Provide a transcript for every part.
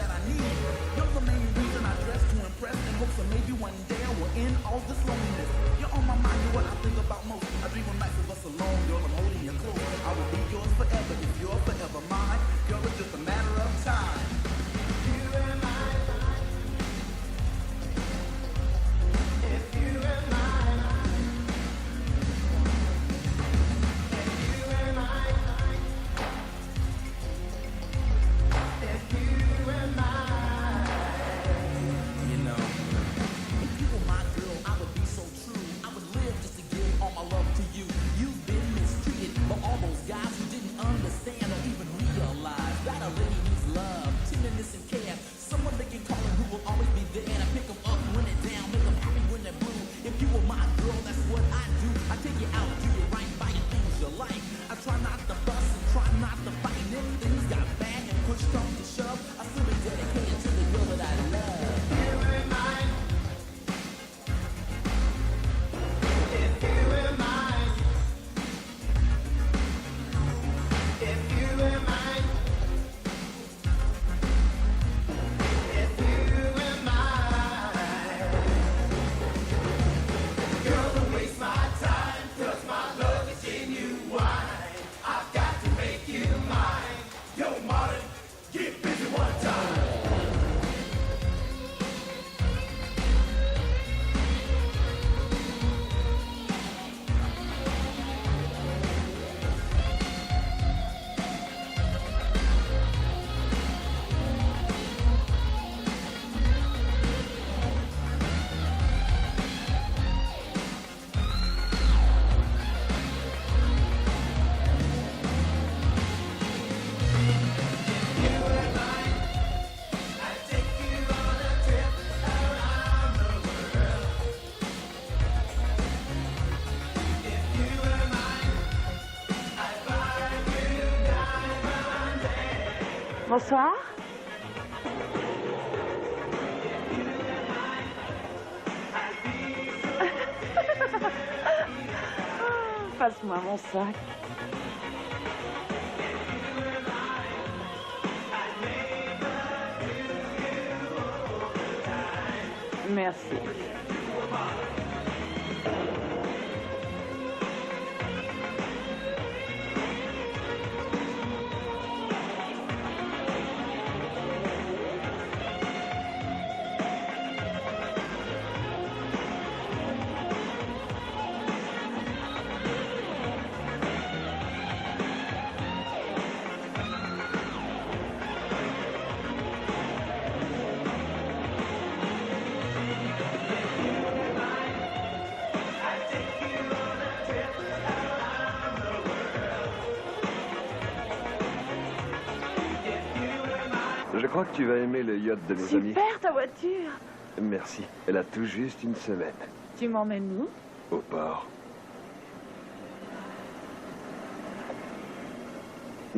that I need. You're the main reason I dress to impress in hopes that maybe one day I will end all this loneliness. You're on my mind, you're what I think about most. I dream of nights of us alone, girl, I'm holding you close. I will be yours forever if you're forever mine. Girl, it's just a matter of time. You and I. If you and I. If you and I. If you and I. You know, if you were my girl, I would be so true. I would live just to give all my love to you. You've been mistreated by all those guys who didn't understand or even realize that a lady needs love, tenderness, and care. Someone they can call and who will always be there to pick them up when they're down, make them happy when they're blue. If you were my girl, that's what I do. I take you out, do you right, buying things you like. I try not to fuss and try not to fight. And if things got bad and push comes to shove, I still be dedicated to the girl that I love. You and I. If you and I. If you and I. If you and I. Girl, don't waste my time, 'cause my love is genuine. I've got to make you mine. Yo, Martin, get busy one time. Bonsoir. Passe-moi mon sac. Merci. Je crois que tu vas aimer le yacht de mes amis. Super ta voiture. Merci. Elle a tout juste une semaine. Tu m'emmènes où? Au port.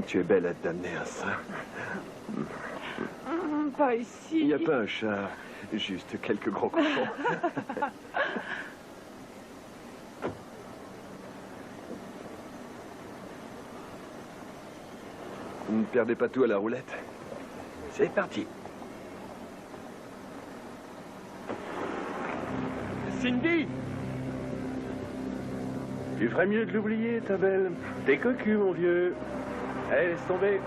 Tu es belle à t'amener à ça. Pas ici. Il n'y a pas un chat, juste quelques gros cochons. Ne perdez pas tout à la roulette. C'est parti. Cindy! Tu ferais mieux de l'oublier, ta belle. T'es cocu, mon vieux. Allez, laisse tomber.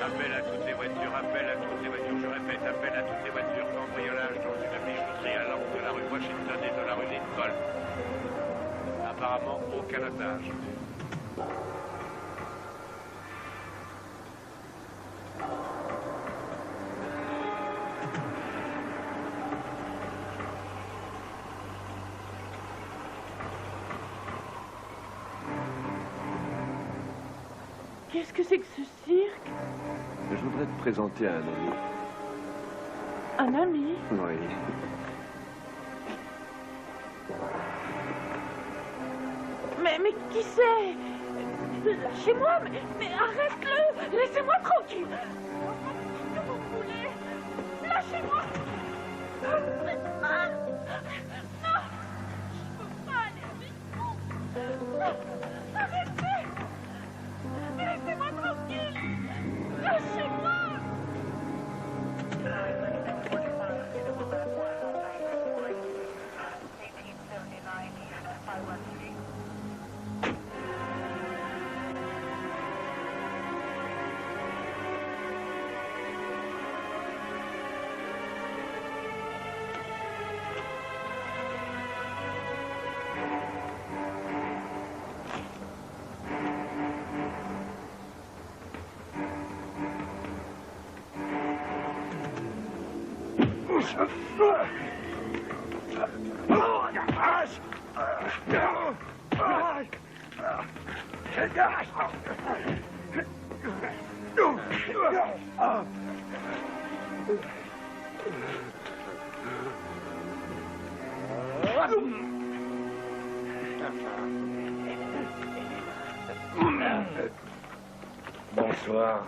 Appel à toutes les voitures, appel à toutes les voitures. Je répète, appel à toutes les voitures. Cambriolage dans une bijouterie à l'angle de la rue Washington et de la rue Lincoln. Apparemment, aucun otage. Qu'est-ce que c'est que ce cirque? Je voudrais te présenter à un ami. Un ami? Oui. Mais qui c'est? Lâchez-moi, mais arrête-le! Laissez-moi tranquille! Qu'est-ce que vous voulez? Lâchez-moi! Non! Je peux pas aller avec vous! Arrêtez! Mais Bonsoir.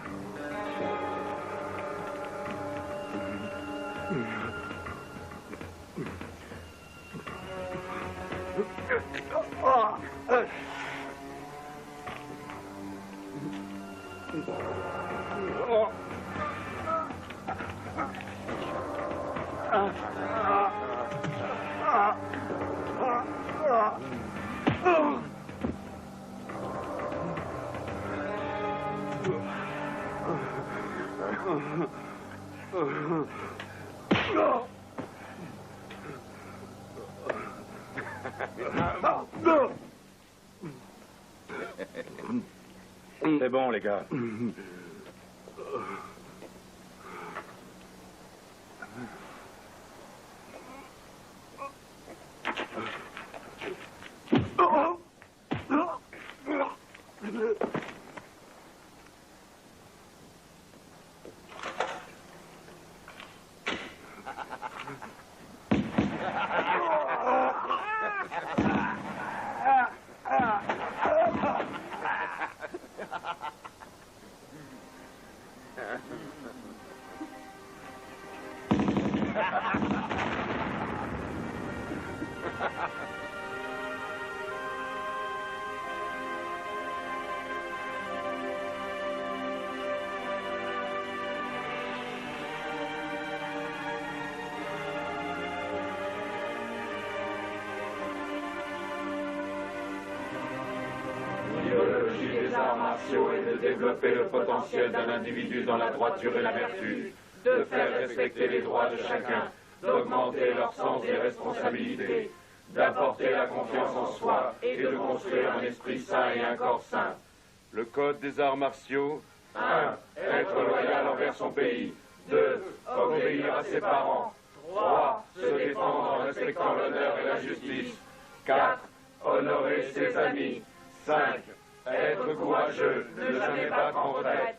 C'est bon, les gars. Des arts martiaux et de développer le potentiel d'un individu dans la droiture et la vertu, de faire respecter les droits de chacun, d'augmenter leur sens des responsabilités, d'apporter la confiance en soi et de construire un esprit sain et un corps sain. Le code des arts martiaux. 1. Être loyal envers son pays. 2. Obéir à ses parents. 3. Se défendre en respectant l'honneur et la justice. 4. Honorer ses amis. 5. Être courageux, ne jamais battre en retraite.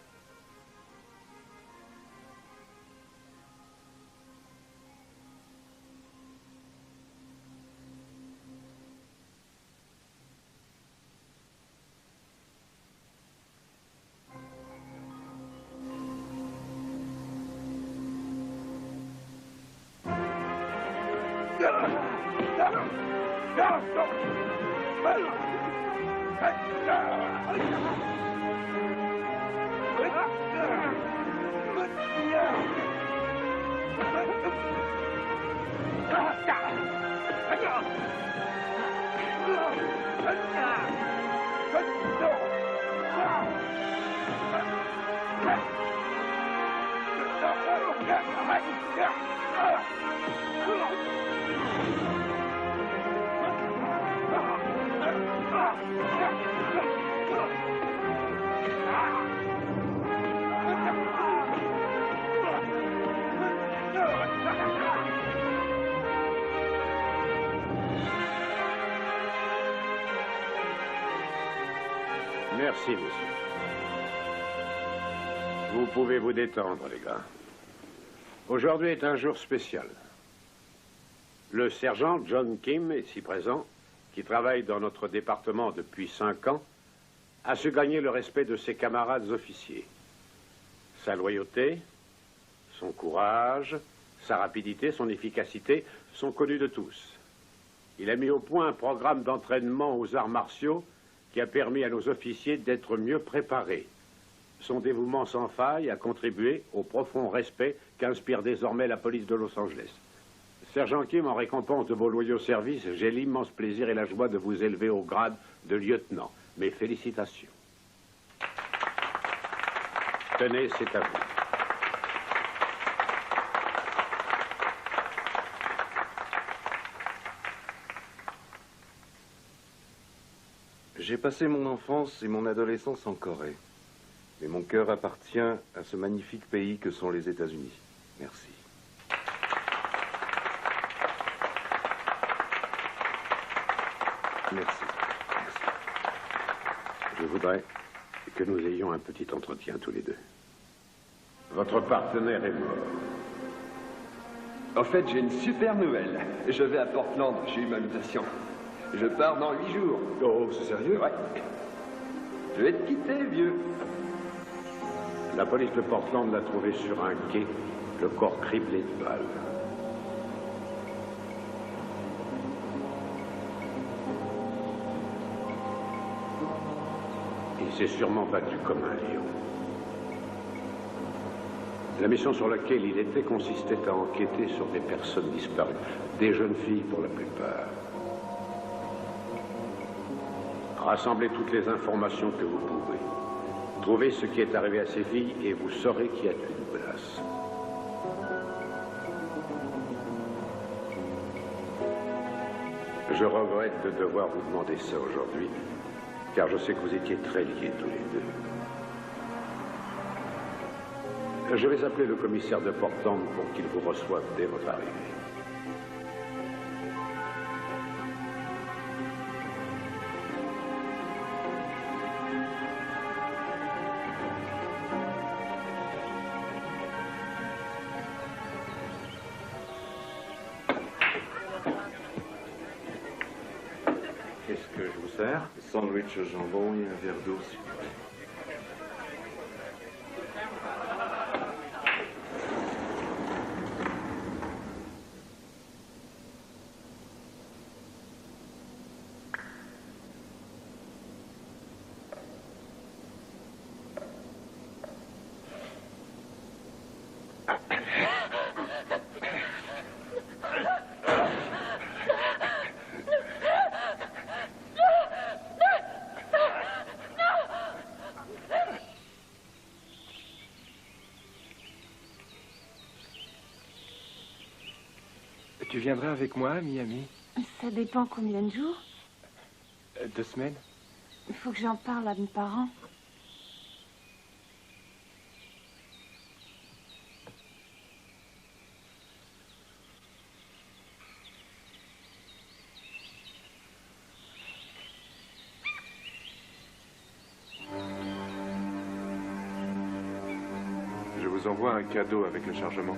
Merci, monsieur. Vous pouvez vous détendre, les gars. Aujourd'hui est un jour spécial. Le sergent John Kim, ici présent, qui travaille dans notre département depuis 5 ans, a su gagner le respect de ses camarades officiers. Sa loyauté, son courage, sa rapidité, son efficacité sont connus de tous. Il a mis au point un programme d'entraînement aux arts martiaux qui a permis à nos officiers d'être mieux préparés. Son dévouement sans faille a contribué au profond respect qu'inspire désormais la police de Los Angeles. Sergent Kim, en récompense de vos loyaux services, j'ai l'immense plaisir et la joie de vous élever au grade de lieutenant. Mes félicitations. Tenez, c'est à vous. J'ai passé mon enfance et mon adolescence en Corée. Mais mon cœur appartient à ce magnifique pays que sont les États-Unis. Merci. Merci. Je voudrais que nous ayons un petit entretien tous les deux. Votre partenaire est mort. En fait, j'ai une super nouvelle. Je vais à Portland, j'ai eu ma mutation. Je pars dans 8 jours. Oh, c'est sérieux? Ouais. Je vais te quitter, vieux. La police de Portland l'a trouvé sur un quai, le corps criblé de balles. Il s'est sûrement battu comme un lion. La mission sur laquelle il était consistait à enquêter sur des personnes disparues, des jeunes filles pour la plupart. Rassemblez toutes les informations que vous pouvez. Trouvez ce qui est arrivé à ces filles et vous saurez qui a tué Nicolas. Je regrette de devoir vous demander ça aujourd'hui, car je sais que vous étiez très liés tous les deux. Je vais appeler le commissaire de Portland pour qu'il vous reçoive dès votre arrivée. Qu'est-ce que je vous sers? Sandwich au jambon et un verre d'eau, s'il vous plaît. Tu viendras avec moi à Miami? Ça dépend combien de jours. 2 semaines? Il faut que j'en parle à mes parents. Je vous envoie un cadeau avec le chargement.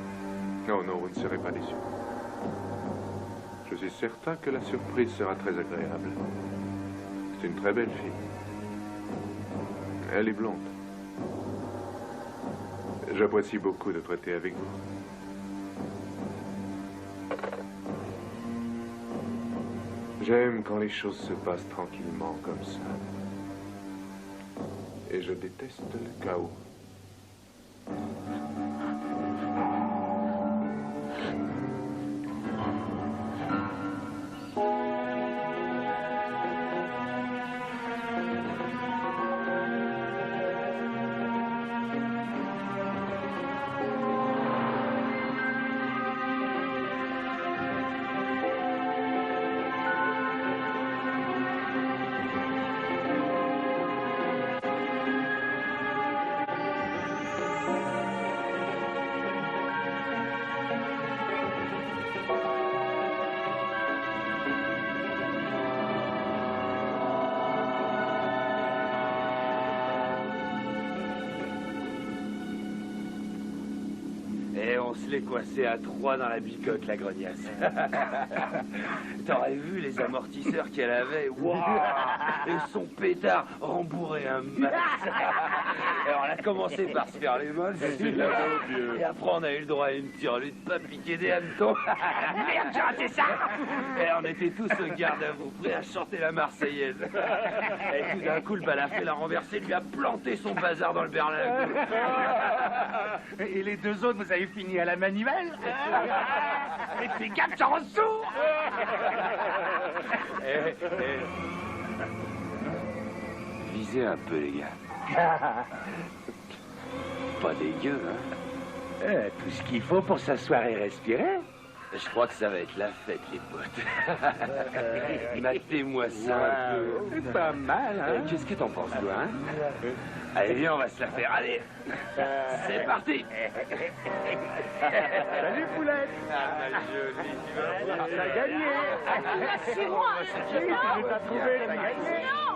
Non, non, vous ne serez pas déçus. Je suis certain que la surprise sera très agréable. C'est une très belle fille. Elle est blonde. J'apprécie beaucoup de traiter avec vous. J'aime quand les choses se passent tranquillement comme ça. Et je déteste le chaos. Et on se l'est coincé à 3 dans la bicoque, la grognasse. T'aurais vu les amortisseurs qu'elle avait? Waouh! Et son pétard rembourré un max. Et on a commencé par se faire les mains. Et après, on a eu le droit à une tirelute pas piquée des hannetons. Merde, j'ai raté ça! Et on était tous au garde à vous, prêts à chanter la Marseillaise. Et tout d'un coup, le balafré l'a renversé, lui a planté son bazar dans le berlingot. Et les 2 autres, vous avez fini à la manivelle? Et fais gaffe, j'en ressous! Visez un peu, les gars. Pas dégueu, hein? Tout ce qu'il faut pour s'asseoir et respirer. Je crois que ça va être la fête, les potes. Matez-moi ça un peu. C'est pas mal, hein? Qu'est-ce que t'en penses, toi, hein? Allez, viens, on va se la faire. Allez, c'est parti. Salut, poulette. Ah, ma jolie, tu vas voir. T'as gagné. C'est moi. Oui, tu t'as trouvé, t'as gagné. Non.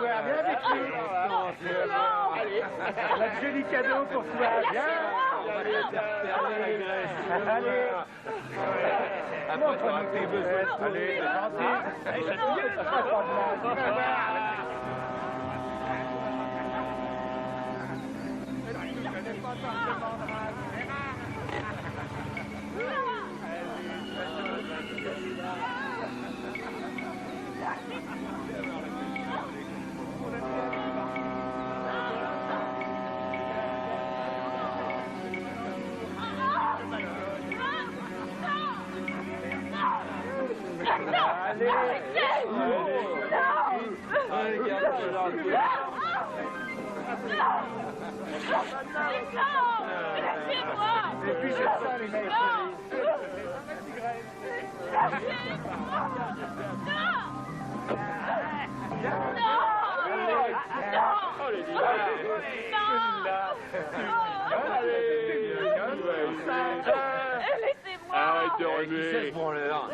Viens avec lui. Allez, on a de jolis cadeaux pour toi. Viens. Allez. Montre-nous tes besoins. Allez, c'est gentil. Allez, ça te gueule, ça fait pas de mal. Tu vas voir. Allez. Et puis c'est ça les mecs. Arrête de Qui c'est remuer. ce branleur?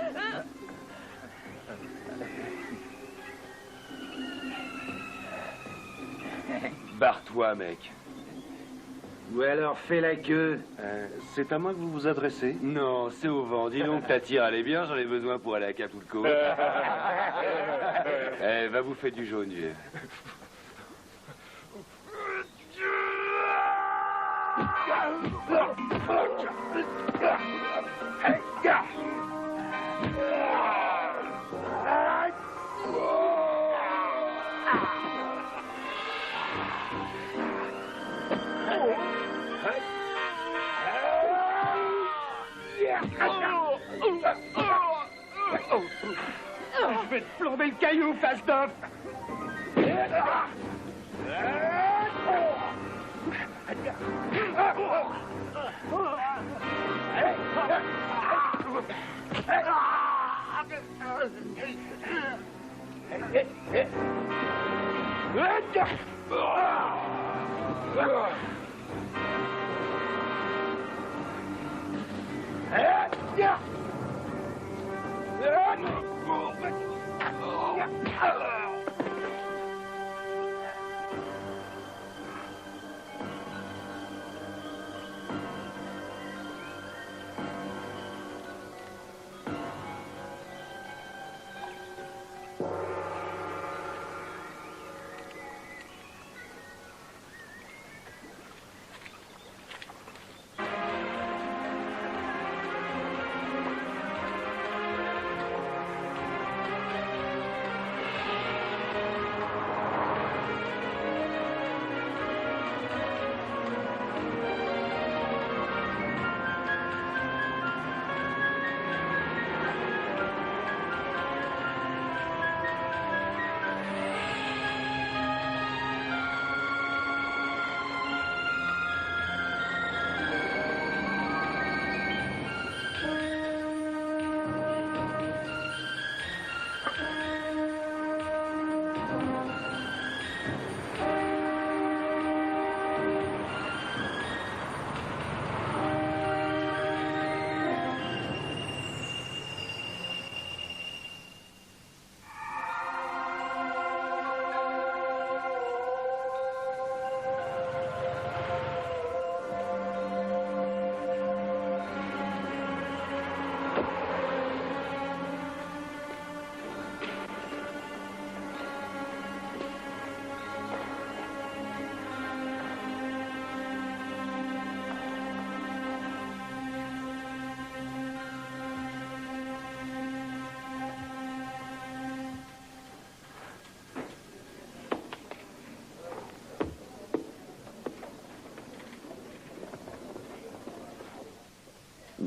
Barre-toi, mec. Ou alors fais la queue. C'est à moi que vous vous adressez? Non, c'est au vent. Dis donc, ta tire, elle est bien, j'en ai besoin pour aller à Acapulco. Eh, va bouffer du jaune, vieux. Je vais te plomber le caillou, face d'off.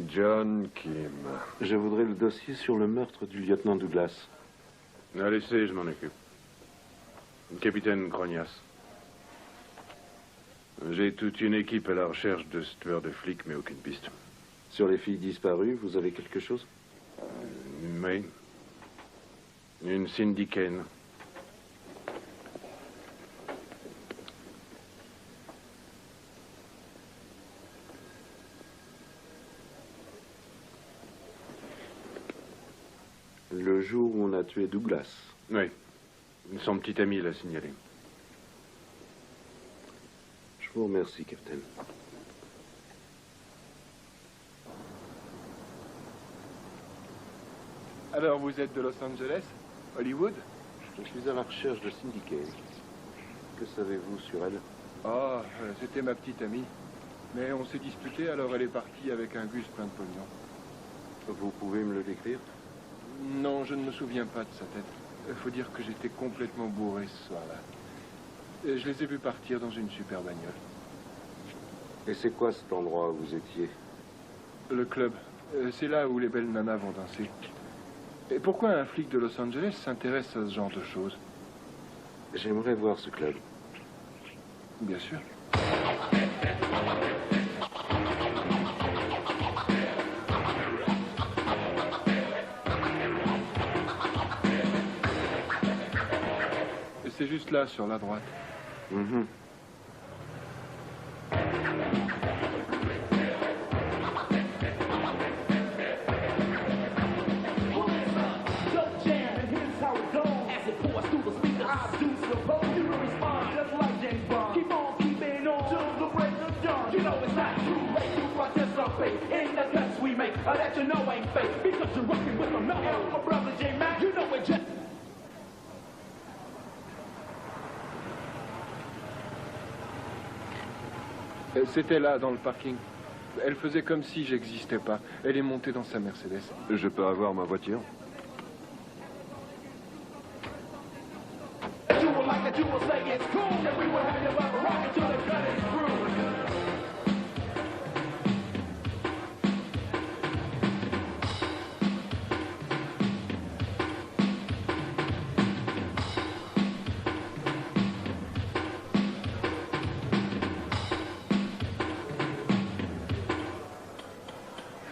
John Kim. Je voudrais le dossier sur le meurtre du lieutenant Douglas. Laissez, je m'en occupe. Capitaine Grognas. J'ai toute une équipe à la recherche de ce tueur de flics, mais aucune piste. Sur les filles disparues, vous avez quelque chose? Oui. Une Cindy Kane. Le jour où on a tué Douglas. Oui. Son petit ami l'a signalé. Je vous remercie, Captain. Alors, vous êtes de Los Angeles? Hollywood? Je suis à la recherche de Cindy Kane. Que savez-vous sur elle? Ah, c'était ma petite amie. Mais on s'est disputé, alors elle est partie avec un gus plein de pognon. Vous pouvez me le décrire? Non, je ne me souviens pas de sa tête. Il faut dire que j'étais complètement bourré ce soir-là. Et je les ai vus partir dans une super bagnole. Et c'est quoi cet endroit où vous étiez? Le club. C'est là où les belles nanas vont danser. Et pourquoi un flic de Los Angeles s'intéresse à ce genre de choses? J'aimerais voir ce club. Bien sûr. C'est juste là, sur la droite. Mhm. C'était là, dans le parking. Elle faisait comme si j'existais pas. Elle est montée dans sa Mercedes. Je peux avoir ma voiture?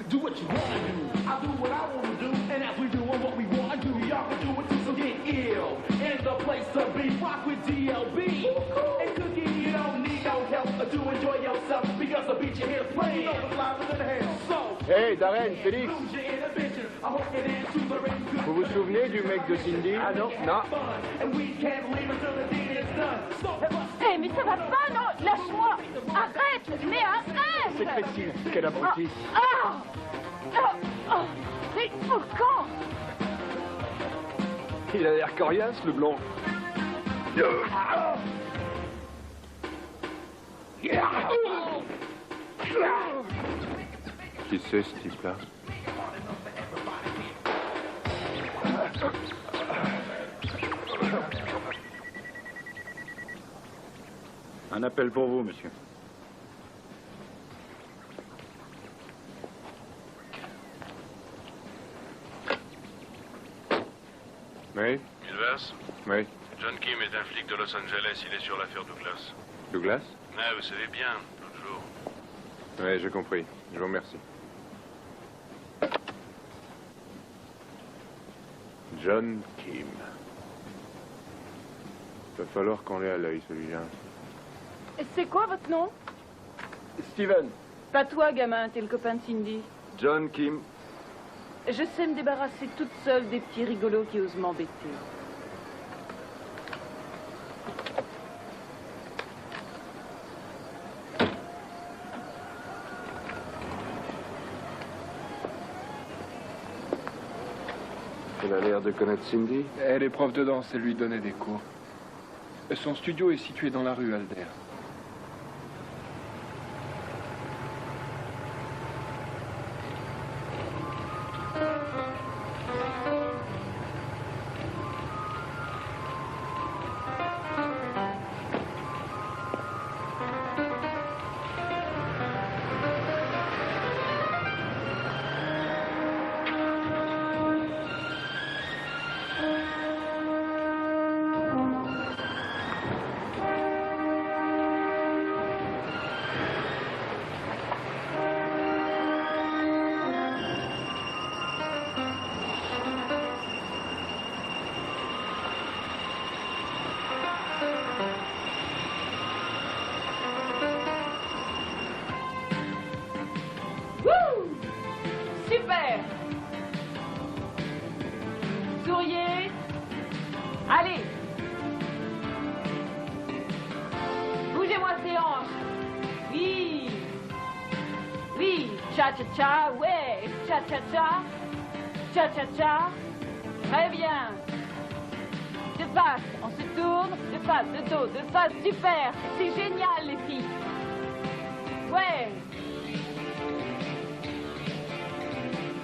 Do what you wanna do, I'll do what I wanna do, and as we doing what we wanna do, y'all can do it too, so get ill. And the place to be, rock with DLB. And Cookie, you don't need no help to enjoy yourself, because the beat you hear playing, you know it's live than hell. So, Hey, Darren, Félix, lose your inhibition, I hope you dance to the rhythm good. vous vous souvenez du mec de Cindy? Ah non, non. And we can't leave until the deed is done. So, Eh, mais ça va pas, non? Lâche-moi! Arrête! Mais arrête! C'est Christine, quel abruti. Ah! C'est suffocant! Il a l'air coriace, le blond. Qui c'est, ce type-là? Un appel pour vous, monsieur. Oui? Milvers? Oui. John Kim est un flic de Los Angeles, il est sur l'affaire Douglas. Douglas? Ah, vous savez bien, l'autre jour. Oui, j'ai compris. Je vous remercie. John Kim. Va falloir qu'on l'ait à l'œil, celui-là. C'est quoi votre nom? Steven. Pas toi, gamin, t'es le copain de Cindy. John Kim. Je sais me débarrasser toute seule des petits rigolos qui osent m'embêter. Elle a l'air de connaître Cindy. Elle est prof de danse, elle lui donnait des cours. Son studio est situé dans la rue Alder. Cha-cha-cha, ouais. Cha-cha-cha. Cha-cha-cha. Très bien. De face, on se tourne. De face, de dos, de face. Super. C'est génial, les filles. Ouais.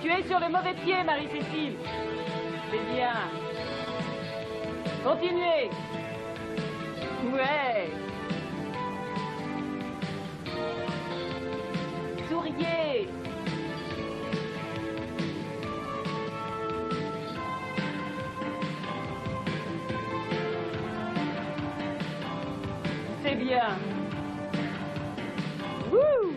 Tu es sur le mauvais pied, Marie-Cécile. C'est bien. Continuez. Ouais. Souriez. C'est bien. Wouh!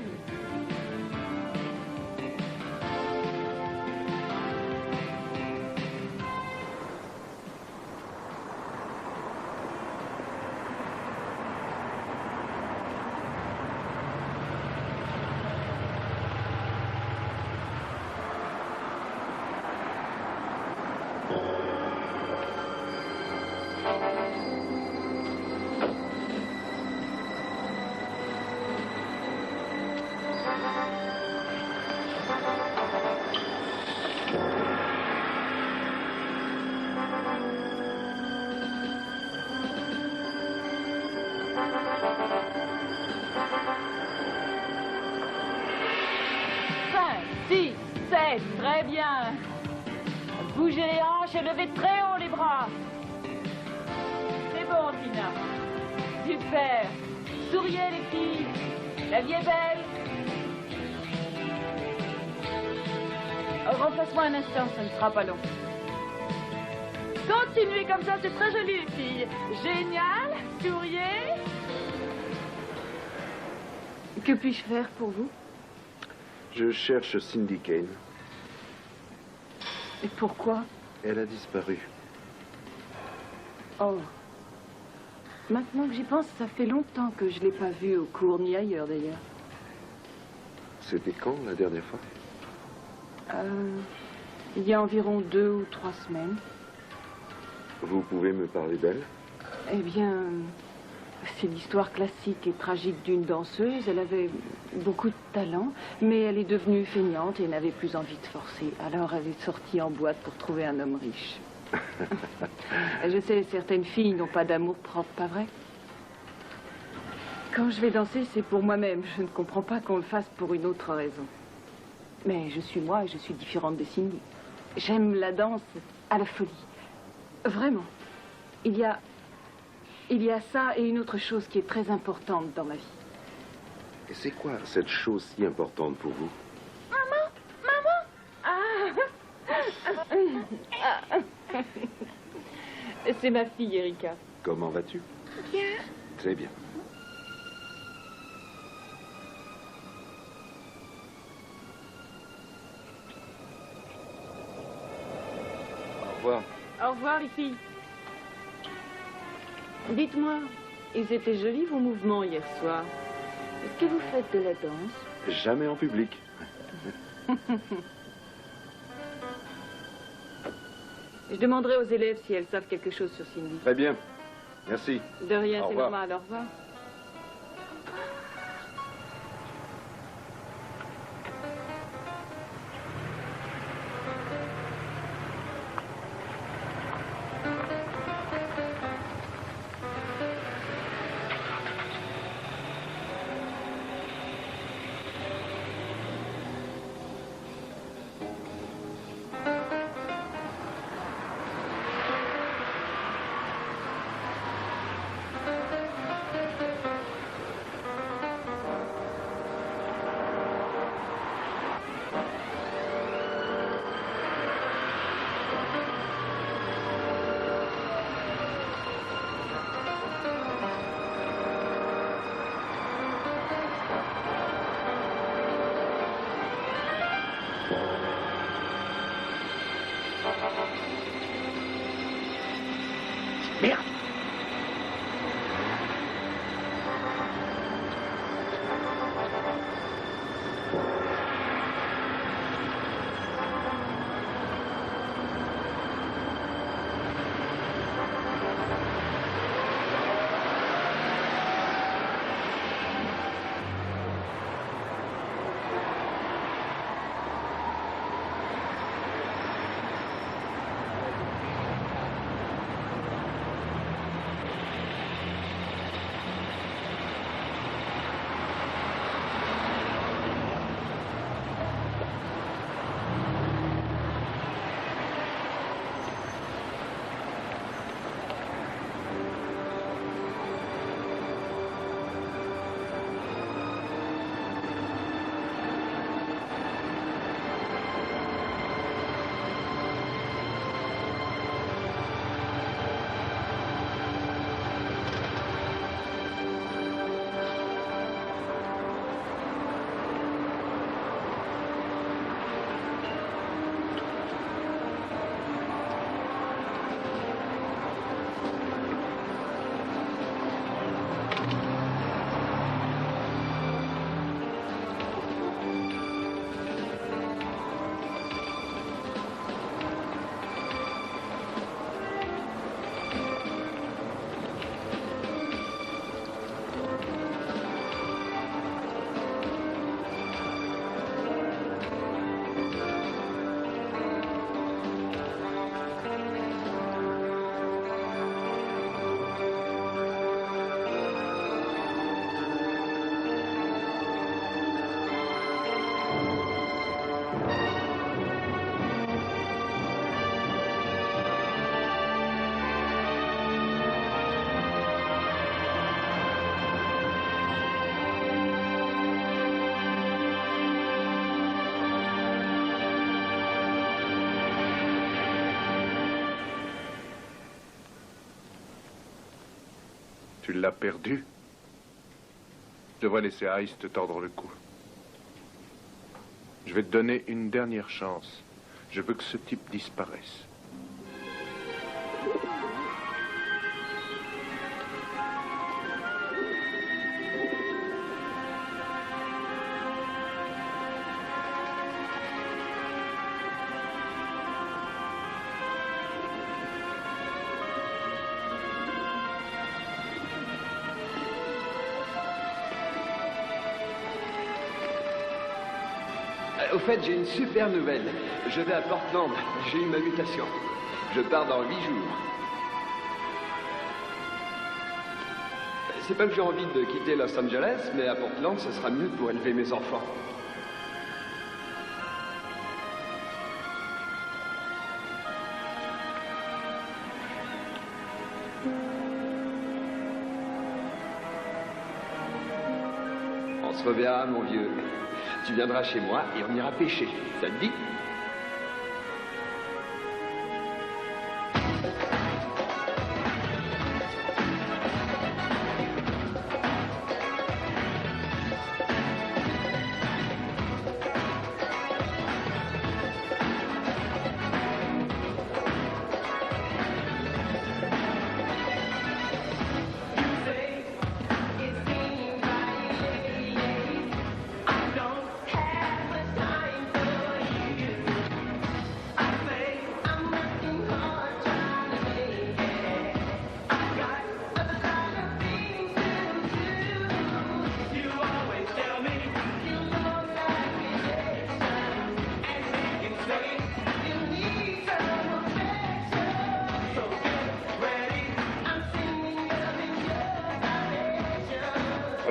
6, 7, très bien. Bougez les hanches et levez très haut les bras. C'est bon, Tina. Super. Souriez, les filles. La vie est belle. Repasse-moi un instant, ça ne sera pas long. Continuez comme ça, c'est très joli, les filles. Génial. Souriez. Que puis-je faire pour vous? Je cherche Cindy Kane. Et pourquoi? Elle a disparu. Oh. Maintenant que j'y pense, ça fait longtemps que je ne l'ai pas vue au cours, ni ailleurs d'ailleurs. C'était quand, la dernière fois? Il y a environ 2 ou 3 semaines. Vous pouvez me parler d'elle? Eh bien, c'est l'histoire classique et tragique d'une danseuse. Elle avait beaucoup de talent, mais elle est devenue feignante et n'avait plus envie de forcer. Alors elle est sortie en boîte pour trouver un homme riche. Je sais, certaines filles n'ont pas d'amour propre, pas vrai? Quand je vais danser, c'est pour moi-même. Je ne comprends pas qu'on le fasse pour une autre raison. Mais je suis moi et je suis différente de Cindy. J'aime la danse à la folie. Vraiment. Il y a ça et une autre chose qui est très importante dans ma vie. Et c'est quoi cette chose si importante pour vous? C'est ma fille, Erika. Comment vas-tu? Bien. Très bien. Au revoir. Au revoir, les filles. Dites-moi, ils étaient jolis vos mouvements hier soir. Est-ce que vous faites de la danse? Jamais en public. Je demanderai aux élèves si elles savent quelque chose sur Cindy. Très bien. Merci. De rien, Au c'est revoir. normal. Au revoir. Merde! Tu l'as perdu? Je devrais laisser Ice te tordre le cou. Je vais te donner une dernière chance. Je veux que ce type disparaisse. Au fait, j'ai une super nouvelle. Je vais à Portland. J'ai eu ma mutation. Je pars dans 8 jours. C'est pas que j'ai envie de quitter Los Angeles, mais à Portland, ce sera mieux pour élever mes enfants. On se reverra, mon vieux. Tu viendras chez moi et on ira pêcher. Ça te dit?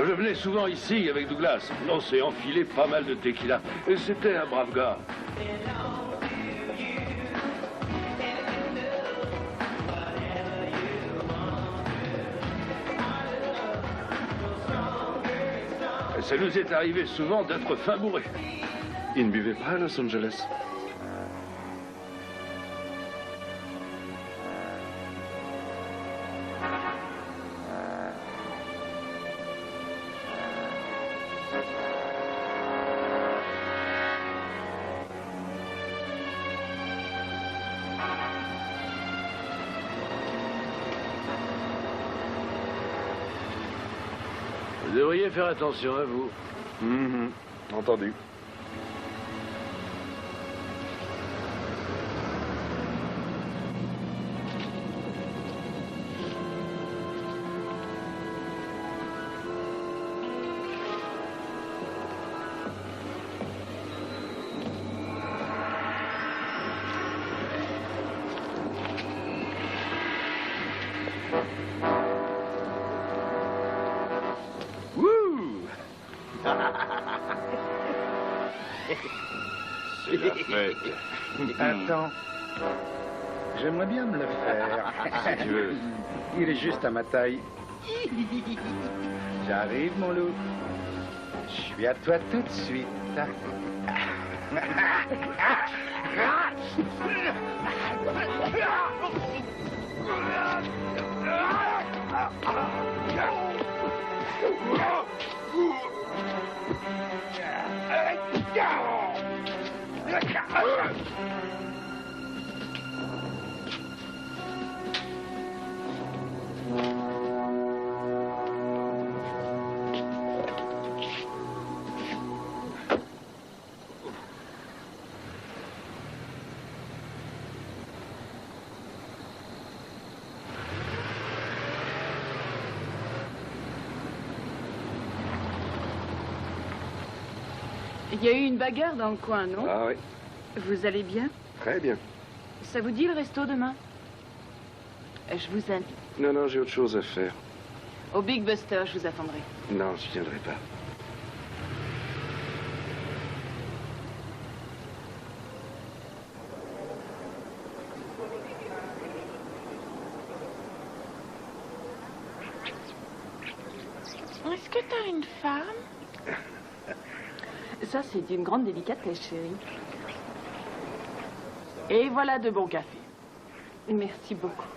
Je venais souvent ici avec Douglas. On s'est enfilé pas mal de tequila. Et c'était un brave gars. Et ça nous est arrivé souvent d'être fin bourrés. Ils ne buvaient pas à Los Angeles. Vous devriez faire attention à vous. Entendu. C'est la fête. Attends. J'aimerais bien me le faire. Si tu veux. Il est juste à ma taille. J'arrive, mon loup. Je suis à toi tout de suite. Il y a eu une bagarre dans le coin, non? Ah oui, Vous allez bien? très bien. Ça vous dit le resto demain? Je vous invite. Non, j'ai autre chose à faire. Au Big Buster, je vous attendrai. Non, je viendrai pas. Est-ce que t'as une femme? Ça, c'est d'une grande délicatesse, chérie. Et voilà de bons cafés. Merci beaucoup.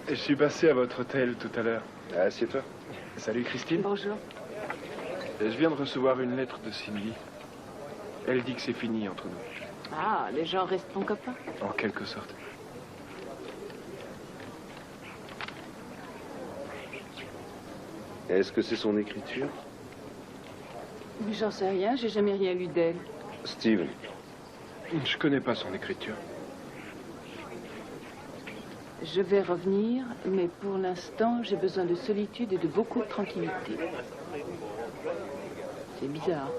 Je suis passé à votre hôtel tout à l'heure. Assieds-toi. Salut Christine. Bonjour. Je viens de recevoir une lettre de Cindy. Elle dit que c'est fini entre nous. Ah, les gens restent ton copain. En quelque sorte. Est-ce que c'est son écriture? J'en sais rien, j'ai jamais rien lu d'elle. Steven. Je connais pas son écriture. Je vais revenir, mais pour l'instant, j'ai besoin de solitude et de beaucoup de tranquillité. C'est bizarre.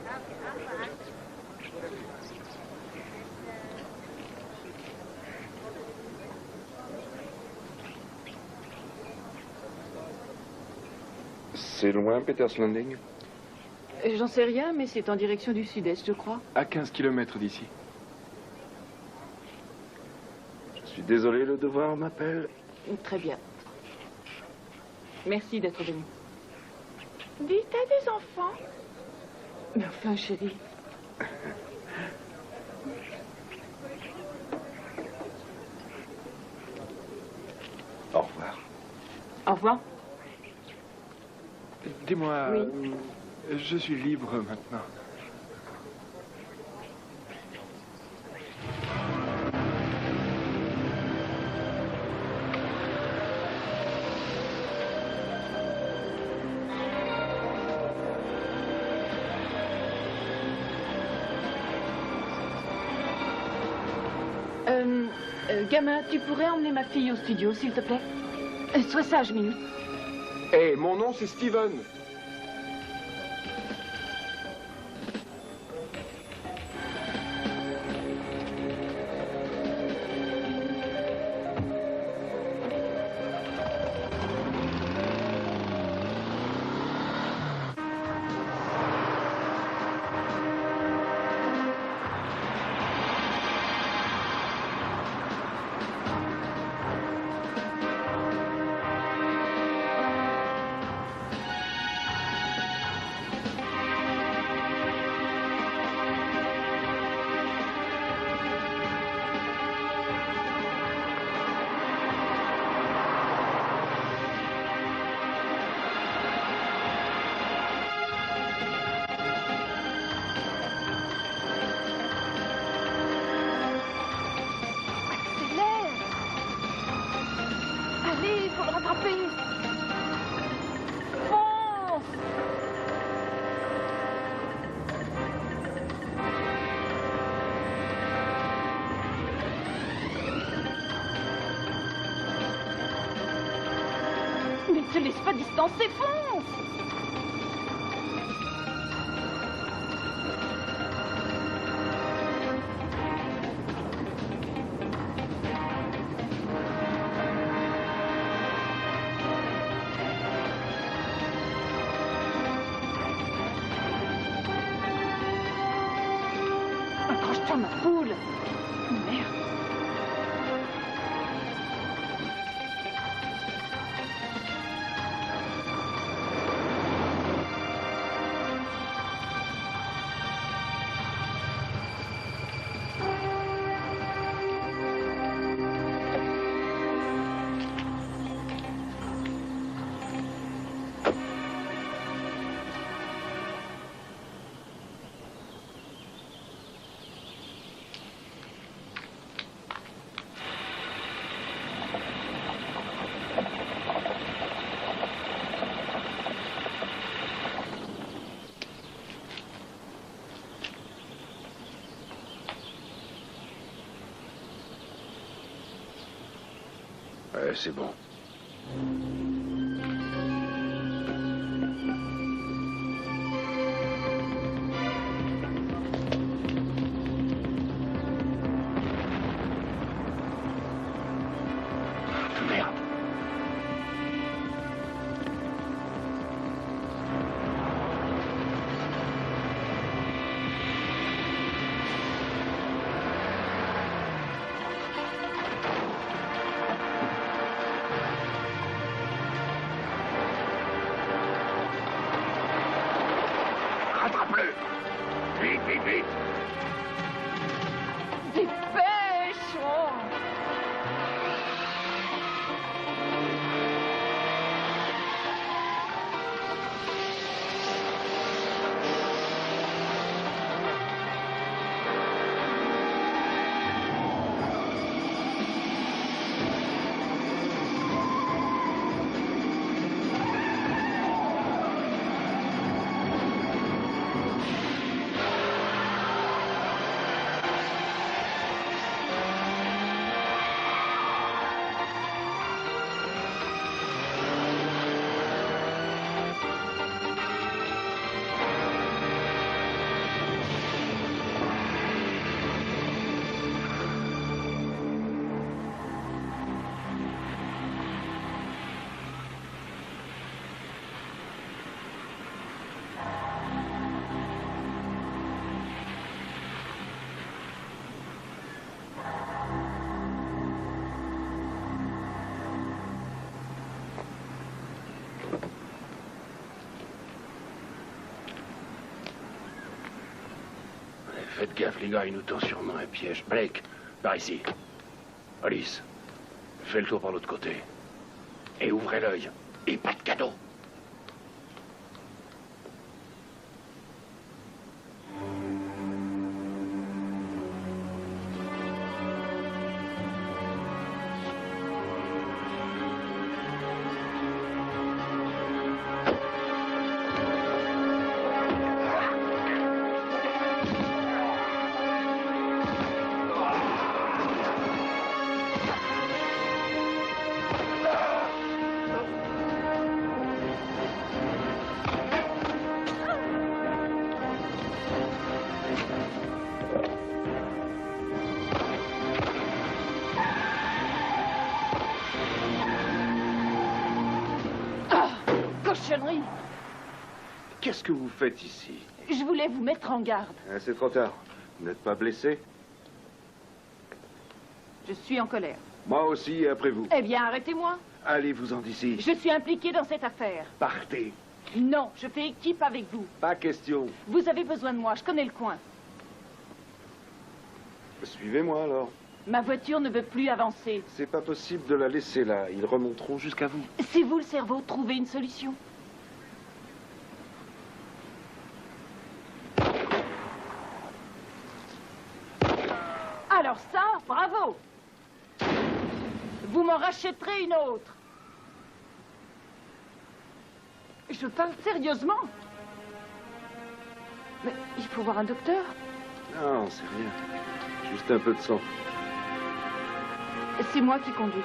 C'est loin, Peters Landing? J'en sais rien, mais c'est en direction du sud-est, je crois. À 15 km d'ici. Je suis désolé, le devoir m'appelle. Très bien. Merci d'être venu. Dis, t'as des enfants? Mais enfin, chérie. Au revoir. Au revoir. Dis-moi, Oui. Je suis libre maintenant. Gamin, tu pourrais emmener ma fille au studio, s'il te plaît? Sois sage, Minnie. Hé, mon nom c'est Steven. Ne te laisse pas distancer, fonce! Accroche-toi, ma poule! Merde! Ouais, c'est bon. Merde. Faites gaffe, les gars, il nous tend sûrement un piège. Blake, par ici. Alice, fais le tour par l'autre côté. Et ouvrez l'œil. Et pas de cadeau. Cochonnerie! Qu'est-ce que vous faites ici? Je voulais vous mettre en garde. Ah, c'est trop tard. Vous n'êtes pas blessé? Je suis en colère. Moi aussi, et après vous. Eh bien, arrêtez-moi. Allez-vous-en d'ici. Je suis impliquée dans cette affaire. Partez. Non, je fais équipe avec vous. Pas question. Vous avez besoin de moi, je connais le coin. Suivez-moi alors. Ma voiture ne veut plus avancer. C'est pas possible de la laisser là. Ils remonteront jusqu'à vous. C'est vous le cerveau, trouvez une solution. Alors ça, bravo. Vous m'en rachèterez une autre. Je parle sérieusement. Mais il faut voir un docteur. Non, c'est rien. Juste un peu de sang. C'est moi qui conduis.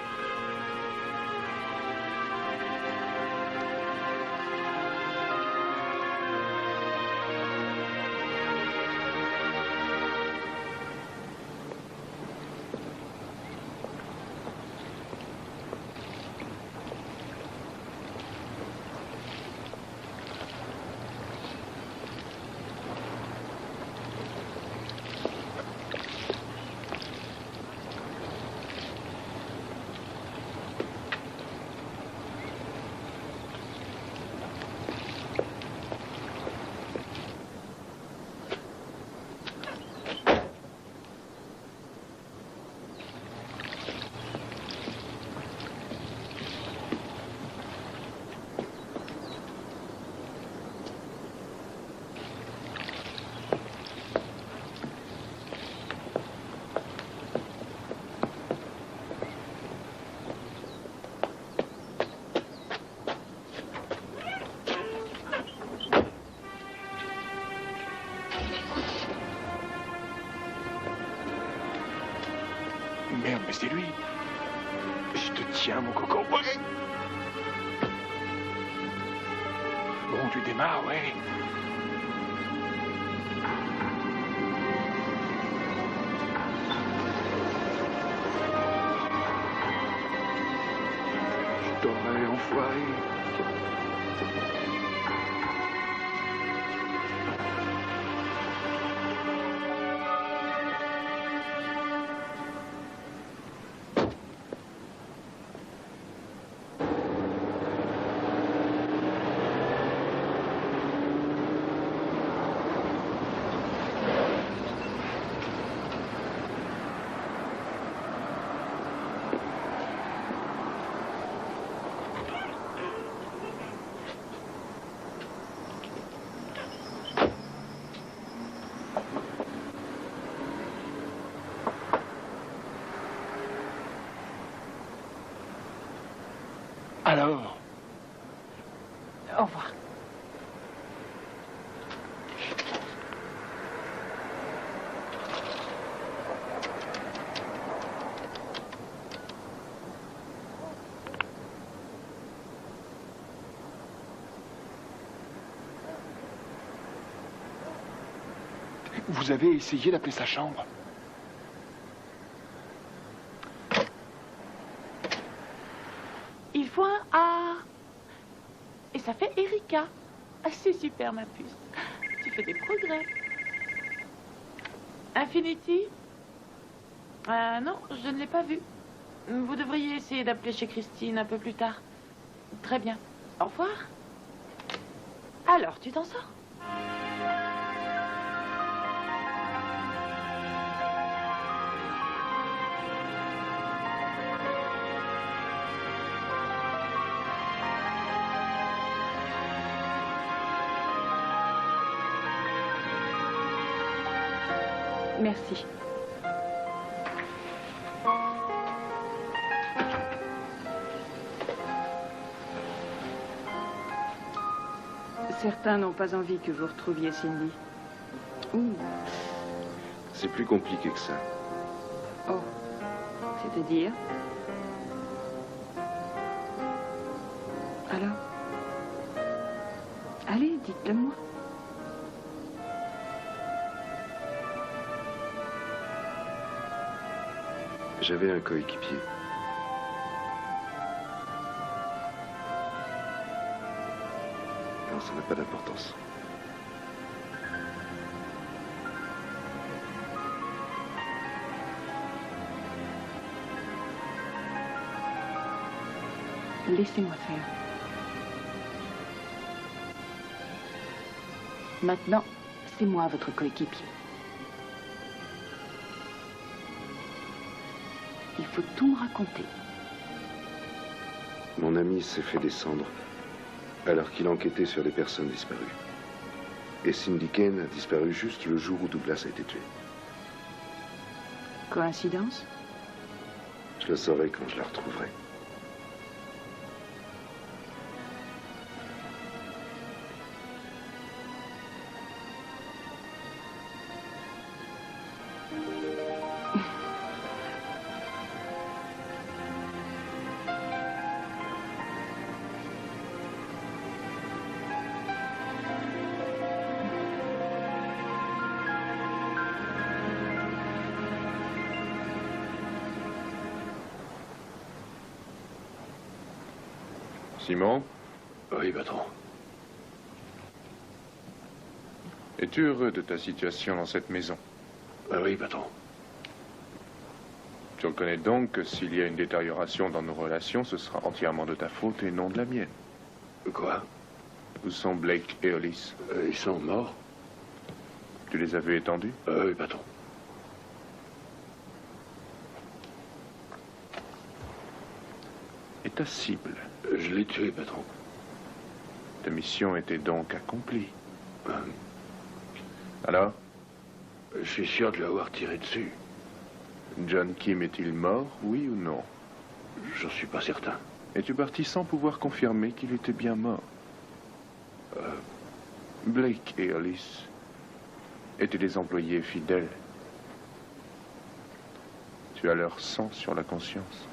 Merde, mais c'est lui. Je te tiens, mon coco. Ouais. Bon, tu démarres, ouais. Je t'aurais enfoiré. Alors? Au revoir. Vous avez essayé d'appeler sa chambre? Il faut un A. Et ça fait Erika. Ah, c'est super, ma puce. Tu fais des progrès. Infinity? Non, je ne l'ai pas vu. Vous devriez essayer d'appeler chez Christine un peu plus tard. Très bien. Au revoir. Alors, tu t'en sors? Merci. Certains n'ont pas envie que vous retrouviez Cindy. Ouh. C'est plus compliqué que ça. Oh. C'est-à-dire? Alors? Allez, dites-le moi. J'avais un coéquipier. Non, ça n'a pas d'importance. Laissez-moi faire. Maintenant, c'est moi votre coéquipier. Il faut tout me raconter. Mon ami s'est fait descendre alors qu'il enquêtait sur des personnes disparues. Et Cindy Kane a disparu juste le jour où Douglas a été tué. Coïncidence? Je le saurai quand je la retrouverai. Simon? Oui, patron. Es-tu heureux de ta situation dans cette maison? Oui, patron. Tu reconnais donc que s'il y a une détérioration dans nos relations, ce sera entièrement de ta faute et non de la mienne. Quoi? Où sont Blake et Hollis? Ils sont morts. Tu les as vus étendus? Oui, patron. Et ta cible? Je l'ai tué, patron. Ta mission était donc accomplie. Alors? Je suis sûr de lui avoir tiré dessus. John Kim est-il mort, oui ou non? J'en suis pas certain. Es-tu parti sans pouvoir confirmer qu'il était bien mort? Blake et Hollis étaient des employés fidèles. Tu as leur sang sur la conscience.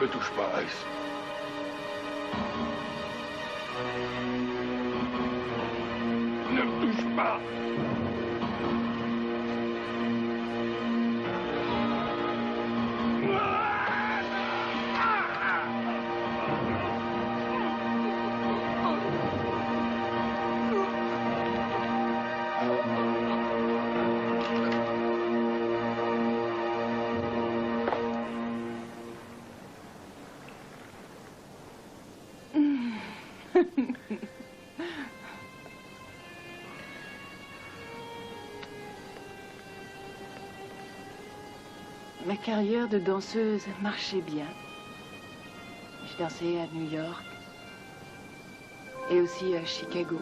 Ne touche pas, Rice. Ne me touche pas. Ma carrière de danseuse marchait bien. Je dansais à New York et aussi à Chicago.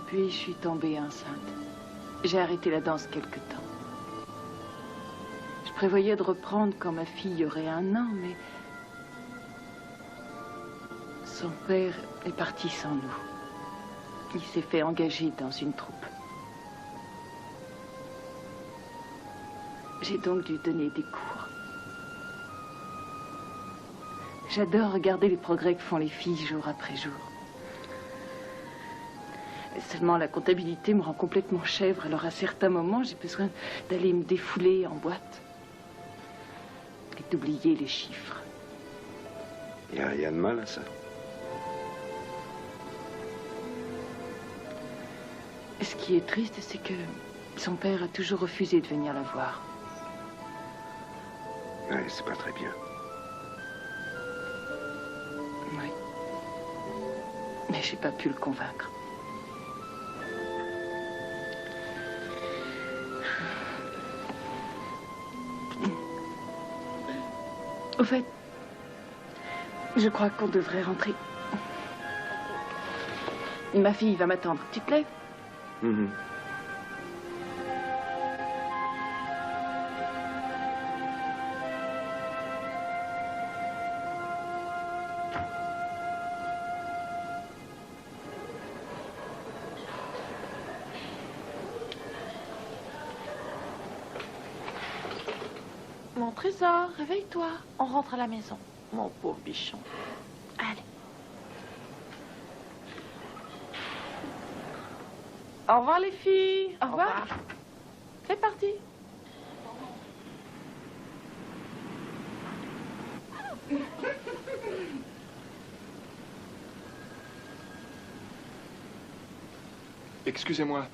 Puis je suis tombée enceinte. J'ai arrêté la danse quelque temps. Je prévoyais de reprendre quand ma fille aurait 1 an, mais son père est parti sans nous. Il s'est fait engager dans une troupe. J'ai donc dû donner des cours. J'adore regarder les progrès que font les filles jour après jour. Seulement, la comptabilité me rend complètement chèvre, alors à certains moments, j'ai besoin d'aller me défouler en boîte et d'oublier les chiffres. Il n'y a rien de mal à ça. Ce qui est triste, c'est que son père a toujours refusé de venir la voir. Ouais, c'est pas très bien. Oui. Mais j'ai pas pu le convaincre. Au fait, je crois qu'on devrait rentrer. Ma fille va m'attendre. Tu te lèves? Mon trésor, réveille-toi. On rentre à la maison. Mon pauvre bichon. Allez. Au revoir les filles. Au revoir. C'est parti. Excusez-moi.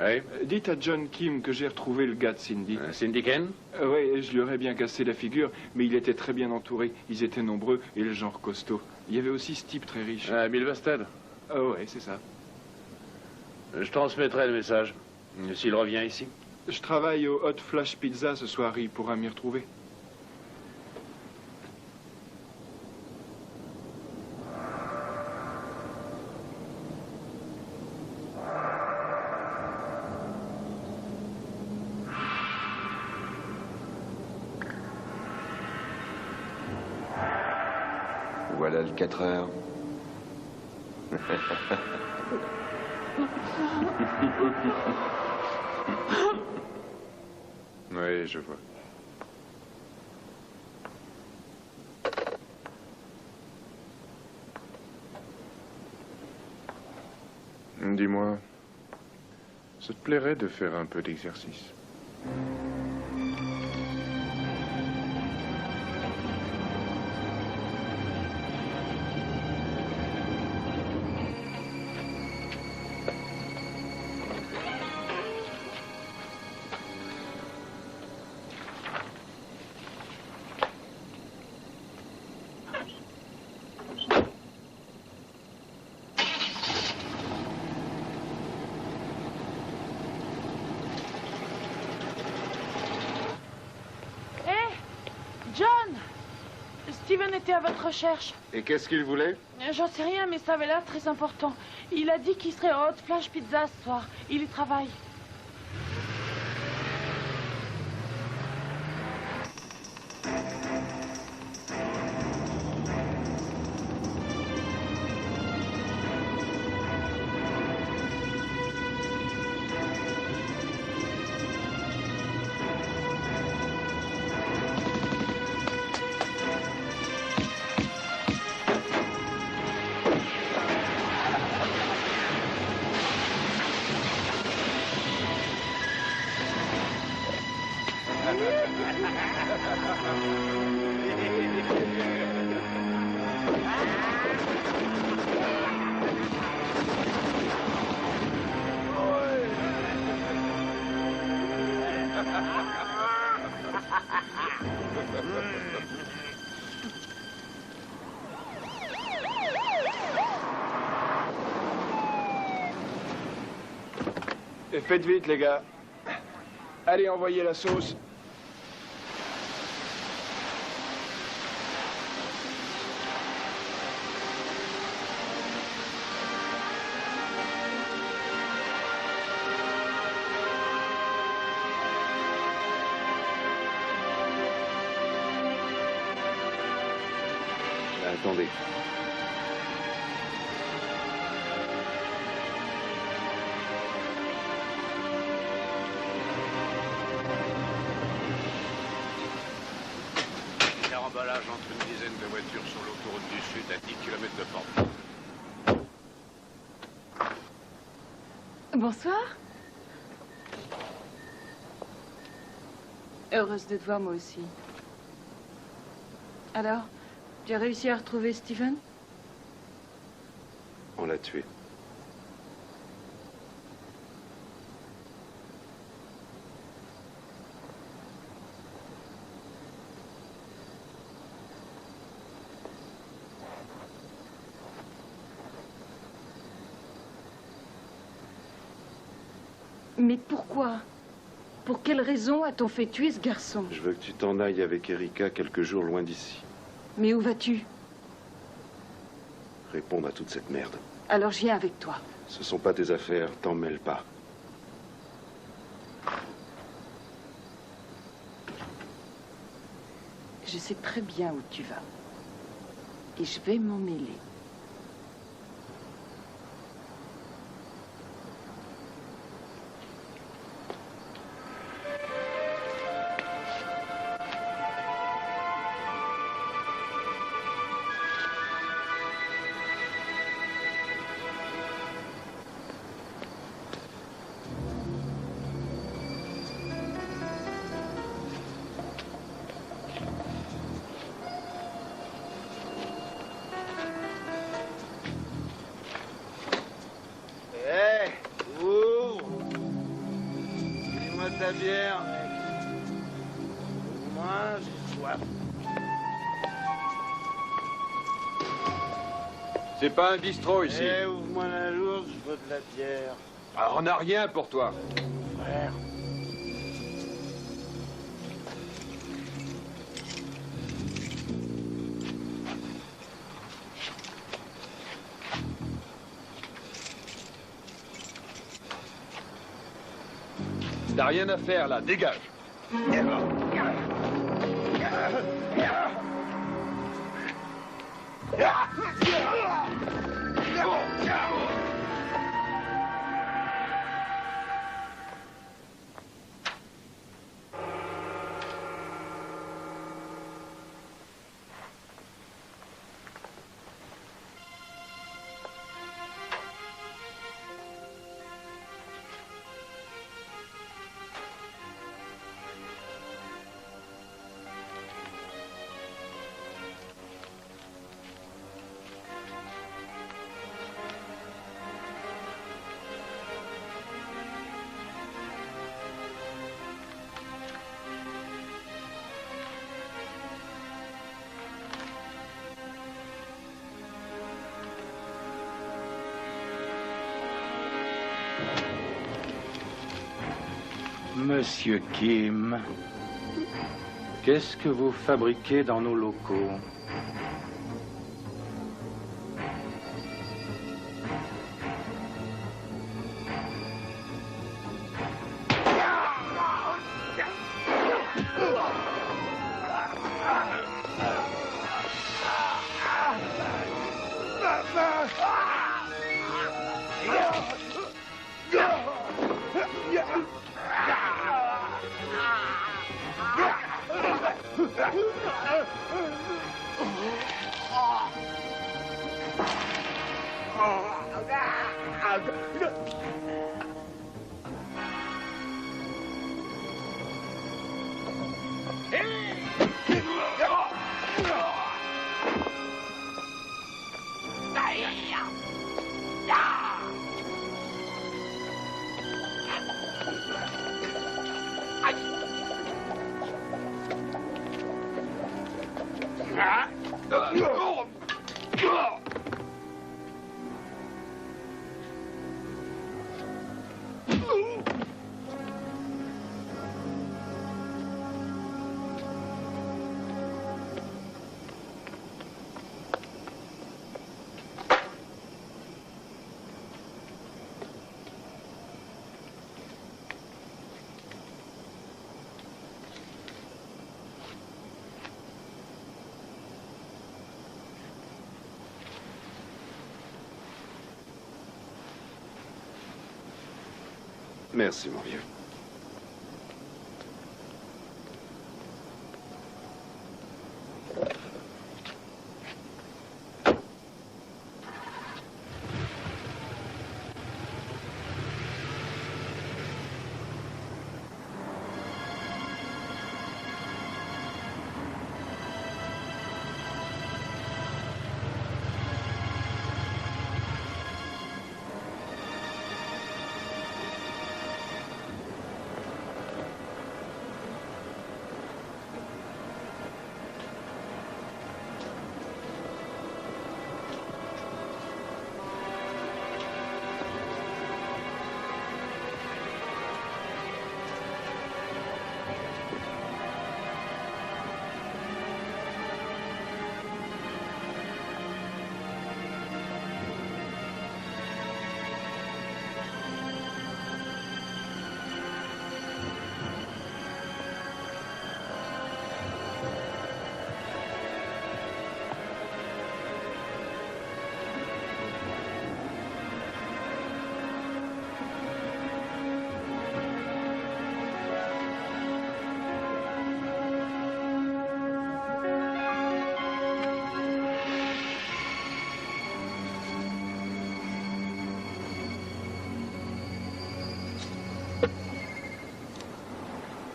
Oui. Dites à John Kim que j'ai retrouvé le gars de Cindy. Cindy Ken? Oui, je lui aurais bien cassé la figure, mais il était très bien entouré. Ils étaient nombreux et le genre costaud. Il y avait aussi ce type très riche. Milvested? Oui, c'est ça. Je transmettrai le message. S'il revient ici. Je travaille au Hot Flash Pizza ce soir. Il pourra m'y retrouver. Voilà le 4 heures. Oui, je vois. Dis-moi, ça te plairait de faire un peu d'exercice? Steven était à votre recherche. Et qu'est-ce qu'il voulait? J'en sais rien, mais ça avait l'air très important. Il a dit qu'il serait au Hot Flash Pizza ce soir. Il y travaille. Et faites vite, les gars. Allez, envoyez la sauce. Attendez. Caramballage entre une dizaine de voitures sur l'autoroute du Sud à 10 km de Porte. Bonsoir. Heureuse de te voir, moi aussi. Alors, tu as réussi à retrouver Steven? On l'a tué. Mais pourquoi? Pour quelle raison a-t-on fait tuer ce garçon? Je veux que tu t'en ailles avec Erika quelques jours loin d'ici. Mais où vas-tu? Répondre à toute cette merde. Alors je viens avec toi. Ce sont pas tes affaires, t'en mêle pas. Je sais très bien où tu vas. Et je vais m'en mêler. Ta bière, mec. Moi, j'ai soif. C'est pas un bistrot ici. Eh, ouvre-moi la lourde, je veux de la bière. Alors, on n'a rien pour toi. Frère. T'as rien à faire là, dégage. Monsieur Kim, qu'est-ce que vous fabriquez dans nos locaux? Merci, mon vieux.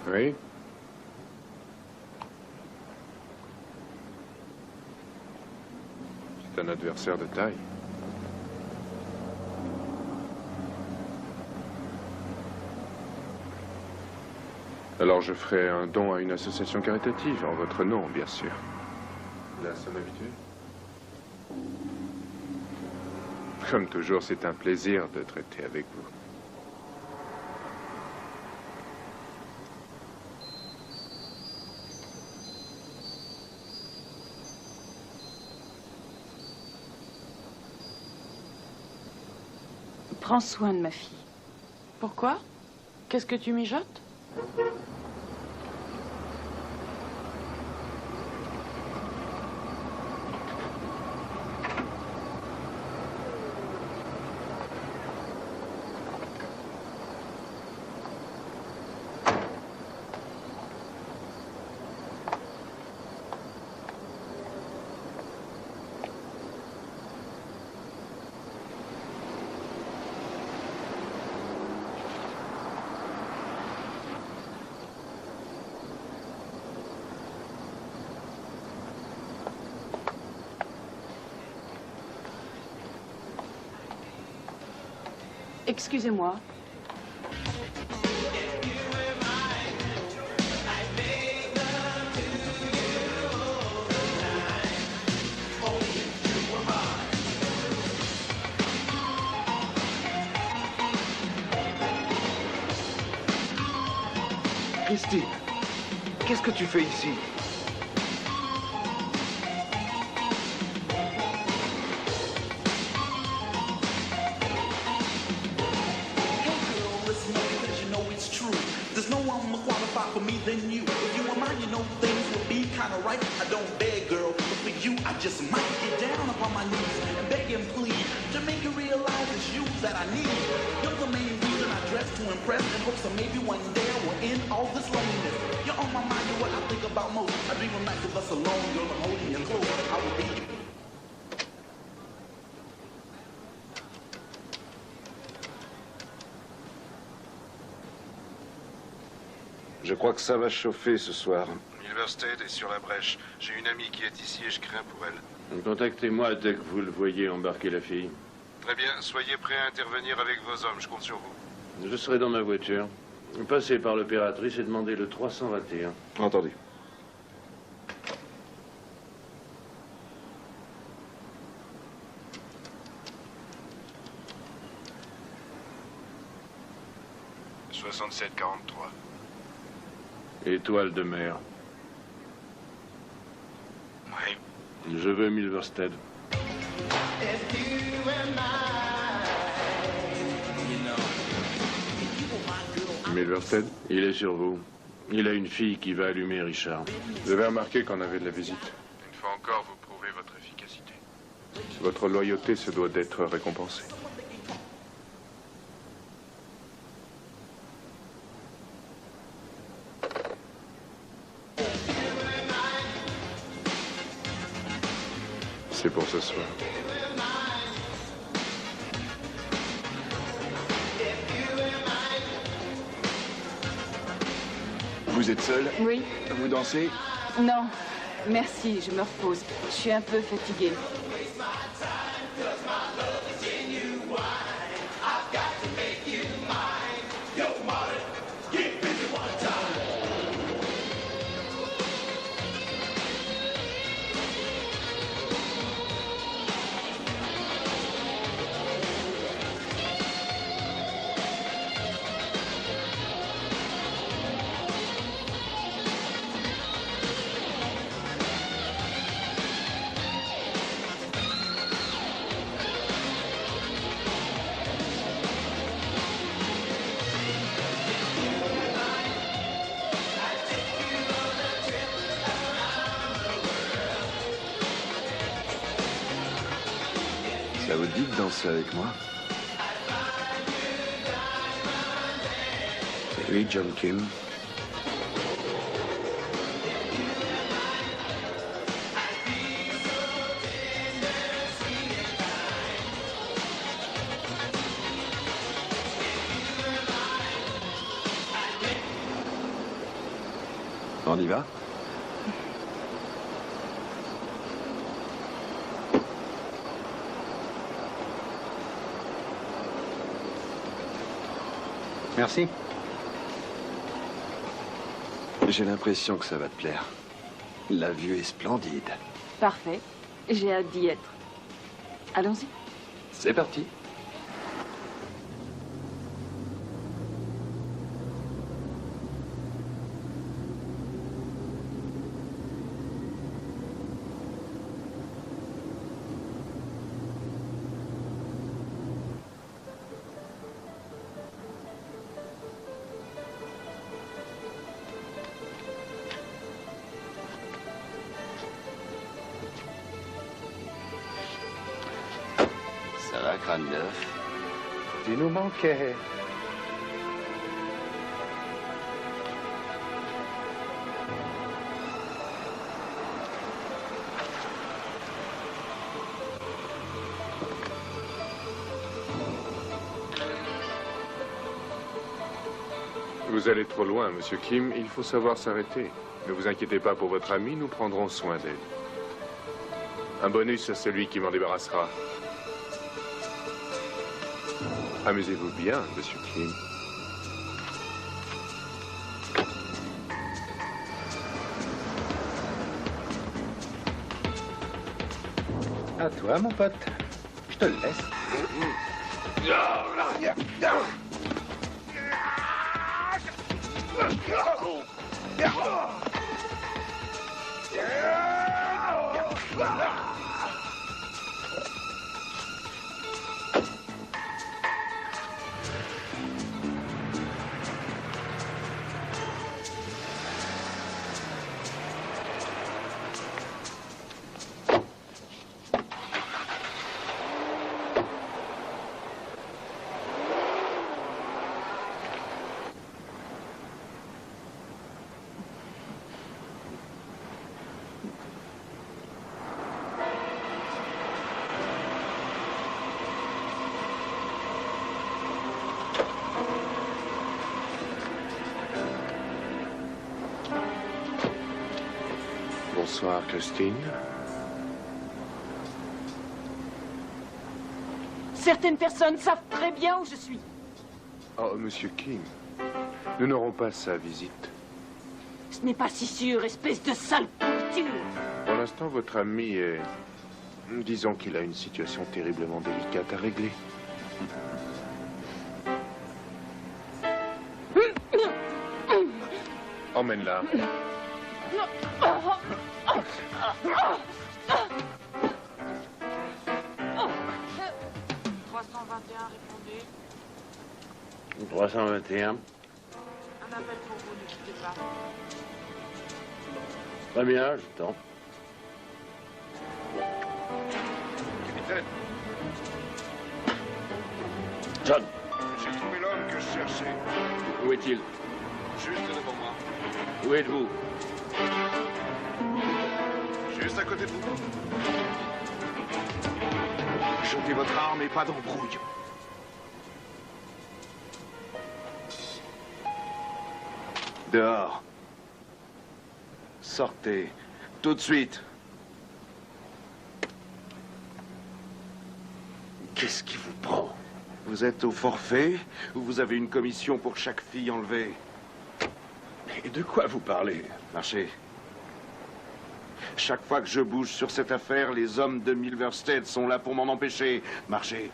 Oui. C'est un adversaire de taille. Alors je ferai un don à une association caritative, en votre nom, bien sûr. La somme habituelle. Comme toujours, c'est un plaisir de traiter avec vous. Prends soin de ma fille. Pourquoi? Qu'est-ce que tu mijotes? Excusez-moi. Christine, qu'est-ce que tu fais ici? There's no one more qualified for me than you. If you were mine, you know things would be kinda right. I don't beg, girl, but for you, I just might get down upon my knees and beg and plead to make you realize it's you that I need. You're the main reason I dress to impress in hopes that maybe one day I will end all this loneliness. You're on my mind, you're what I think about most. I dream of nights of us alone, girl, I'm holding you close. I will be. Je crois que ça va chauffer ce soir. Milverstead est sur la brèche. J'ai une amie qui est ici et je crains pour elle. Contactez-moi dès que vous le voyez embarquer la fille. Très bien, soyez prêts à intervenir avec vos hommes, je compte sur vous. Je serai dans ma voiture. Passez par l'opératrice et demandez le 321. Entendu. « 6743. Étoile de mer. Oui. Je veux Milverstead. Milverstead? Il est sur vous. Il a une fille qui va allumer Richard. Vous avez remarqué qu'on avait de la visite. Une fois encore, vous prouvez votre efficacité. Votre loyauté se doit d'être récompensée. C'est pour ce soir. Vous êtes seul? Oui. Vous dansez? Non, merci, je me repose. Je suis un peu fatiguée. Ça vous dit de danser avec moi? C'est lui, John Kim. On y va? Merci. J'ai l'impression que ça va te plaire. La vue est splendide. Parfait. J'ai hâte d'y être. Allons-y. C'est parti. Ça va, crâne neuf? Tu nous manquais. Vous allez trop loin, Monsieur Kim. Il faut savoir s'arrêter. Ne vous inquiétez pas pour votre ami, nous prendrons soin d'elle. Un bonus à celui qui m'en débarrassera. Amusez-vous bien, Monsieur Kim. À toi, mon pote. Je te le laisse. Bonsoir, Christine. Certaines personnes savent très bien où je suis. Oh, Monsieur Kim, nous n'aurons pas sa visite. Ce n'est pas si sûr, espèce de sale pourriture. Pour l'instant, votre ami est... Disons qu'il a une situation terriblement délicate à régler. Emmène-la. 321, répondez. 321. Un appel pour vous, ne quittez pas. Très bien, j'attends. Capitaine, John, j'ai trouvé l'homme que je cherchais. où est-il? Juste devant moi. Où êtes-vous? Juste à côté de vous. Jetez votre arme et pas d'embrouille. Dehors. Sortez. Tout de suite. Qu'est-ce qui vous prend? Vous êtes au forfait ou vous avez une commission pour chaque fille enlevée? Et de quoi vous parlez? Marchez. Chaque fois que je bouge sur cette affaire, les hommes de Milverstead sont là pour m'en empêcher. Marchez.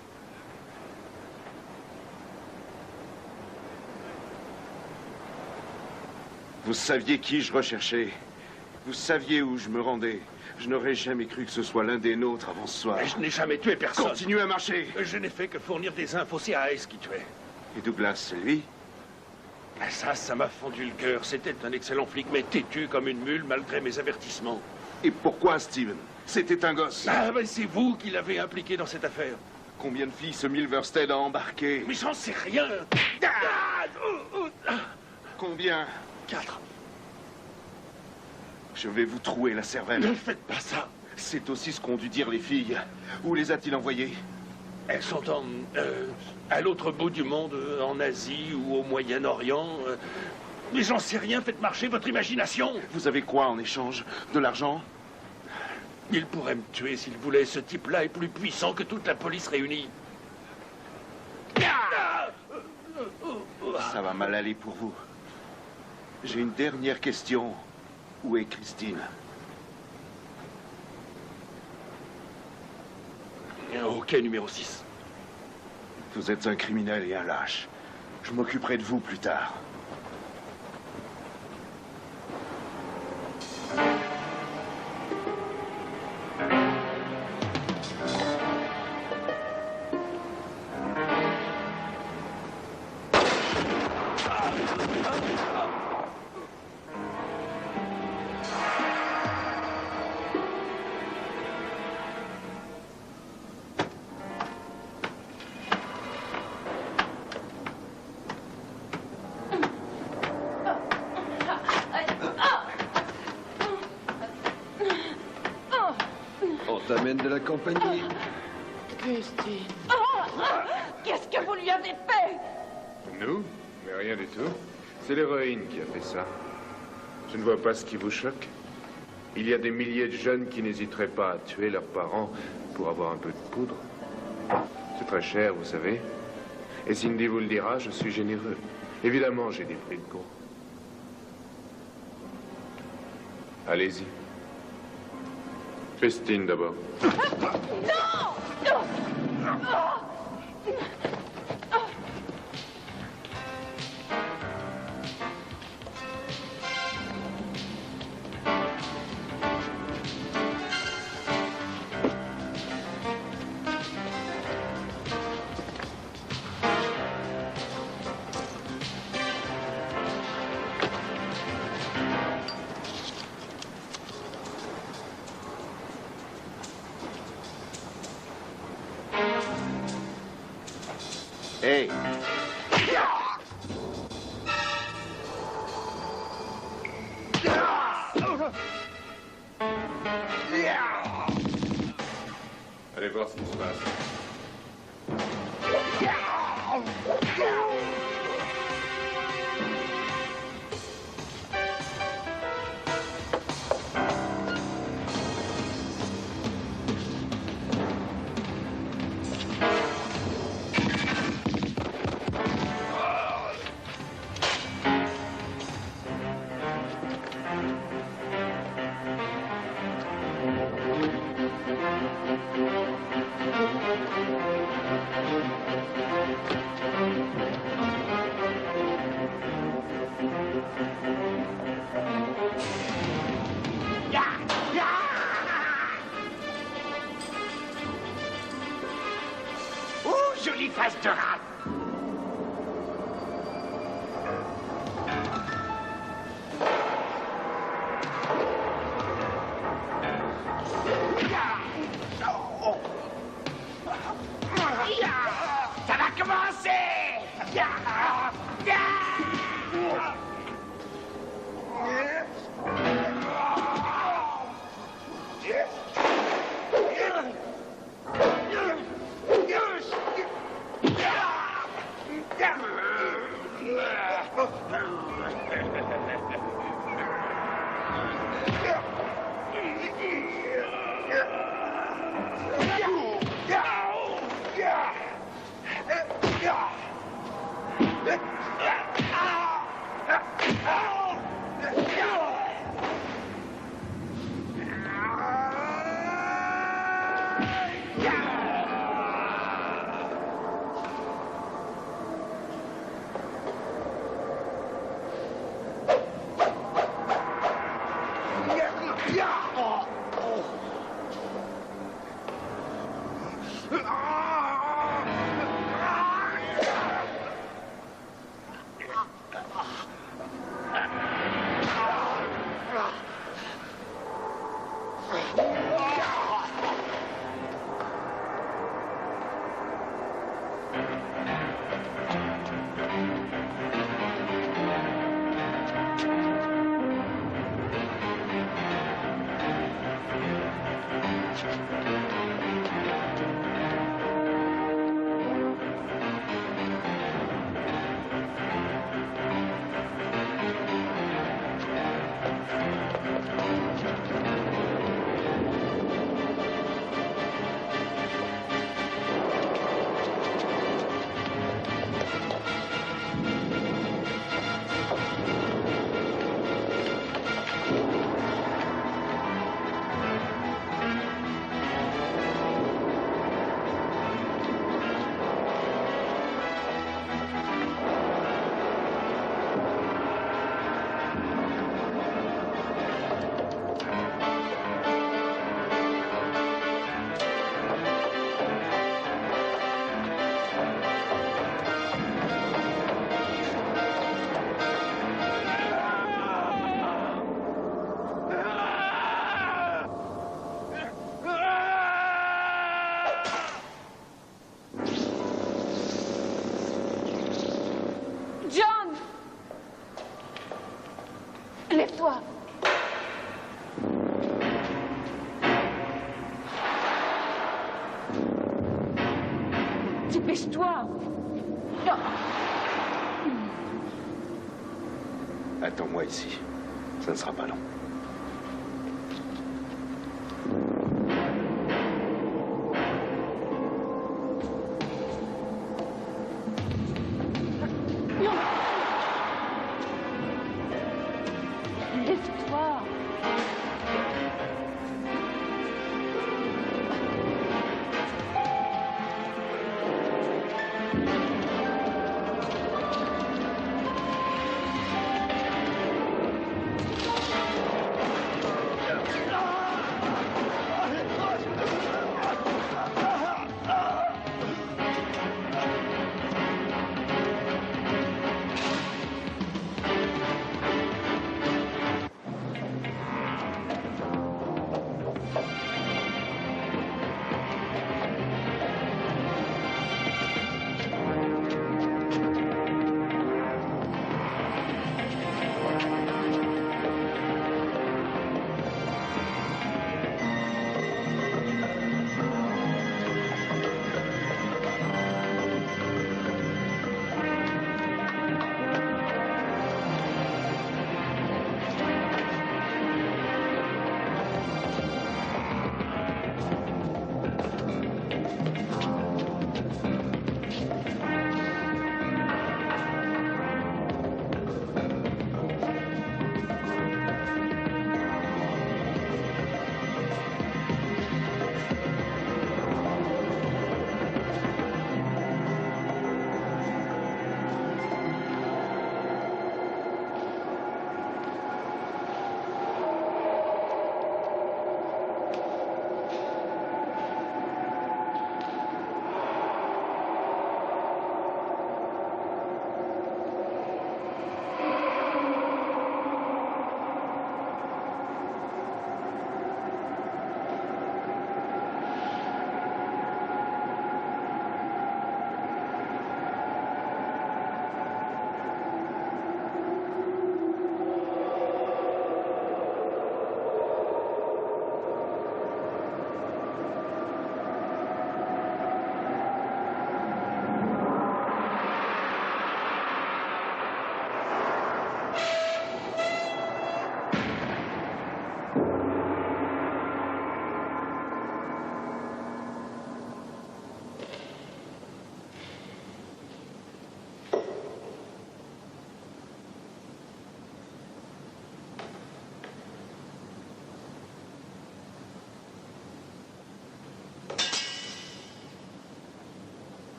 Vous saviez qui je recherchais. Vous saviez où je me rendais. Je n'aurais jamais cru que ce soit l'un des nôtres avant ce soir. Mais je n'ai jamais tué personne. Continuez à marcher. Je n'ai fait que fournir des infos. C'est Hayes qui tuait. Et Douglas, c'est lui? Ça m'a fendu le cœur. C'était un excellent flic, mais têtu comme une mule malgré mes avertissements. Et pourquoi, Steven? C'était un gosse. Ah, mais c'est vous qui l'avez impliqué dans cette affaire. Combien de filles ce Milverstead a embarqué? Mais j'en sais rien. Combien? 4. Je vais vous trouer la cervelle. Ne faites pas ça. C'est aussi ce qu'ont dû dire les filles. Où les a-t-il envoyées? Elles sont à l'autre bout du monde, en Asie ou au Moyen-Orient. Mais j'en sais rien, faites marcher votre imagination. Vous avez quoi en échange? De l'argent? Il pourrait me tuer s'il voulait. Ce type-là est plus puissant que toute la police réunie. Ça va mal aller pour vous. J'ai une dernière question. Où est Christine? Ok, numéro 6. Vous êtes un criminel et un lâche. Je m'occuperai de vous plus tard. On t'amène de la compagnie. Christine. Qu'est-ce que vous lui avez fait? Nous? Mais rien du tout. C'est l'héroïne qui a fait ça. Je ne vois pas ce qui vous choque. Il y a des milliers de jeunes qui n'hésiteraient pas à tuer leurs parents pour avoir un peu de poudre. C'est très cher, vous savez. Et Cindy vous le dira, je suis généreux. Évidemment, j'ai des prix de con. Allez-y. Christine d'abord. Non! Hey! Allez voir ce qui se passe. Jolie face de rat. Ça va commencer. Lève-toi. Dépêche-toi. Non. Attends-moi ici. Ça ne sera pas long. Lève-toi.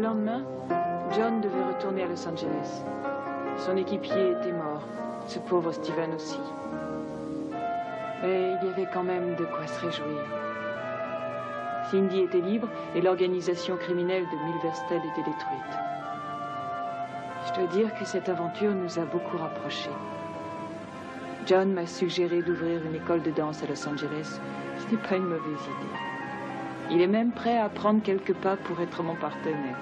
lendemain, John devait retourner à Los Angeles. Son équipier était mort, ce pauvre Steven aussi. Mais il y avait quand même de quoi se réjouir. Cindy était libre et l'organisation criminelle de Milverstead était détruite. Je dois dire que cette aventure nous a beaucoup rapprochés. John m'a suggéré d'ouvrir une école de danse à Los Angeles. Ce n'est pas une mauvaise idée. Il est même prêt à prendre quelques pas pour être mon partenaire.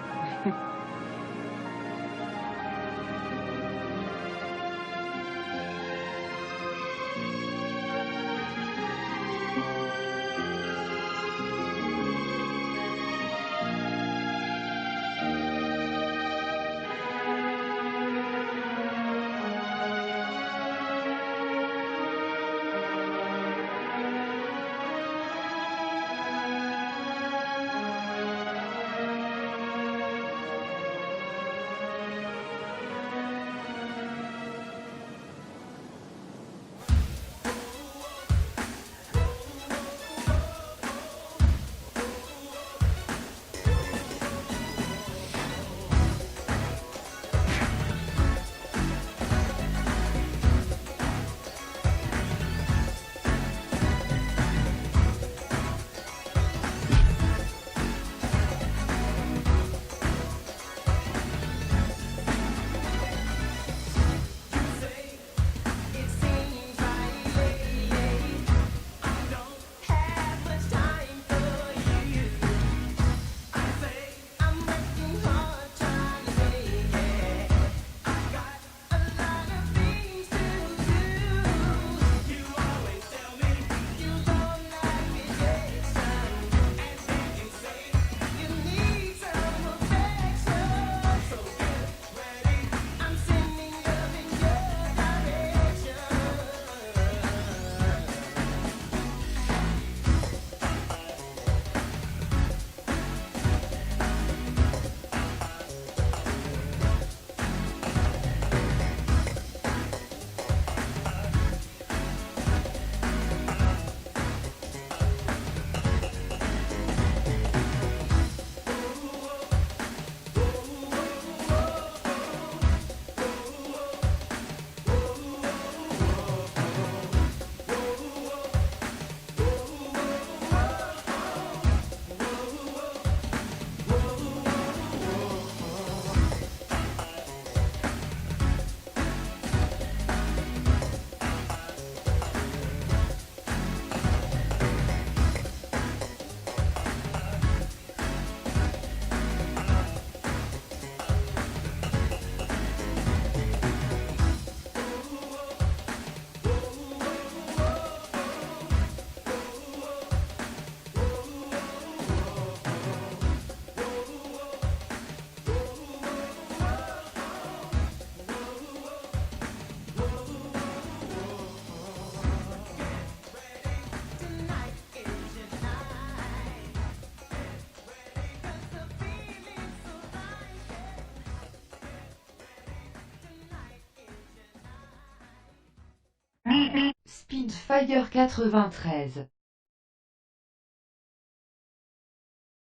Speedfire 93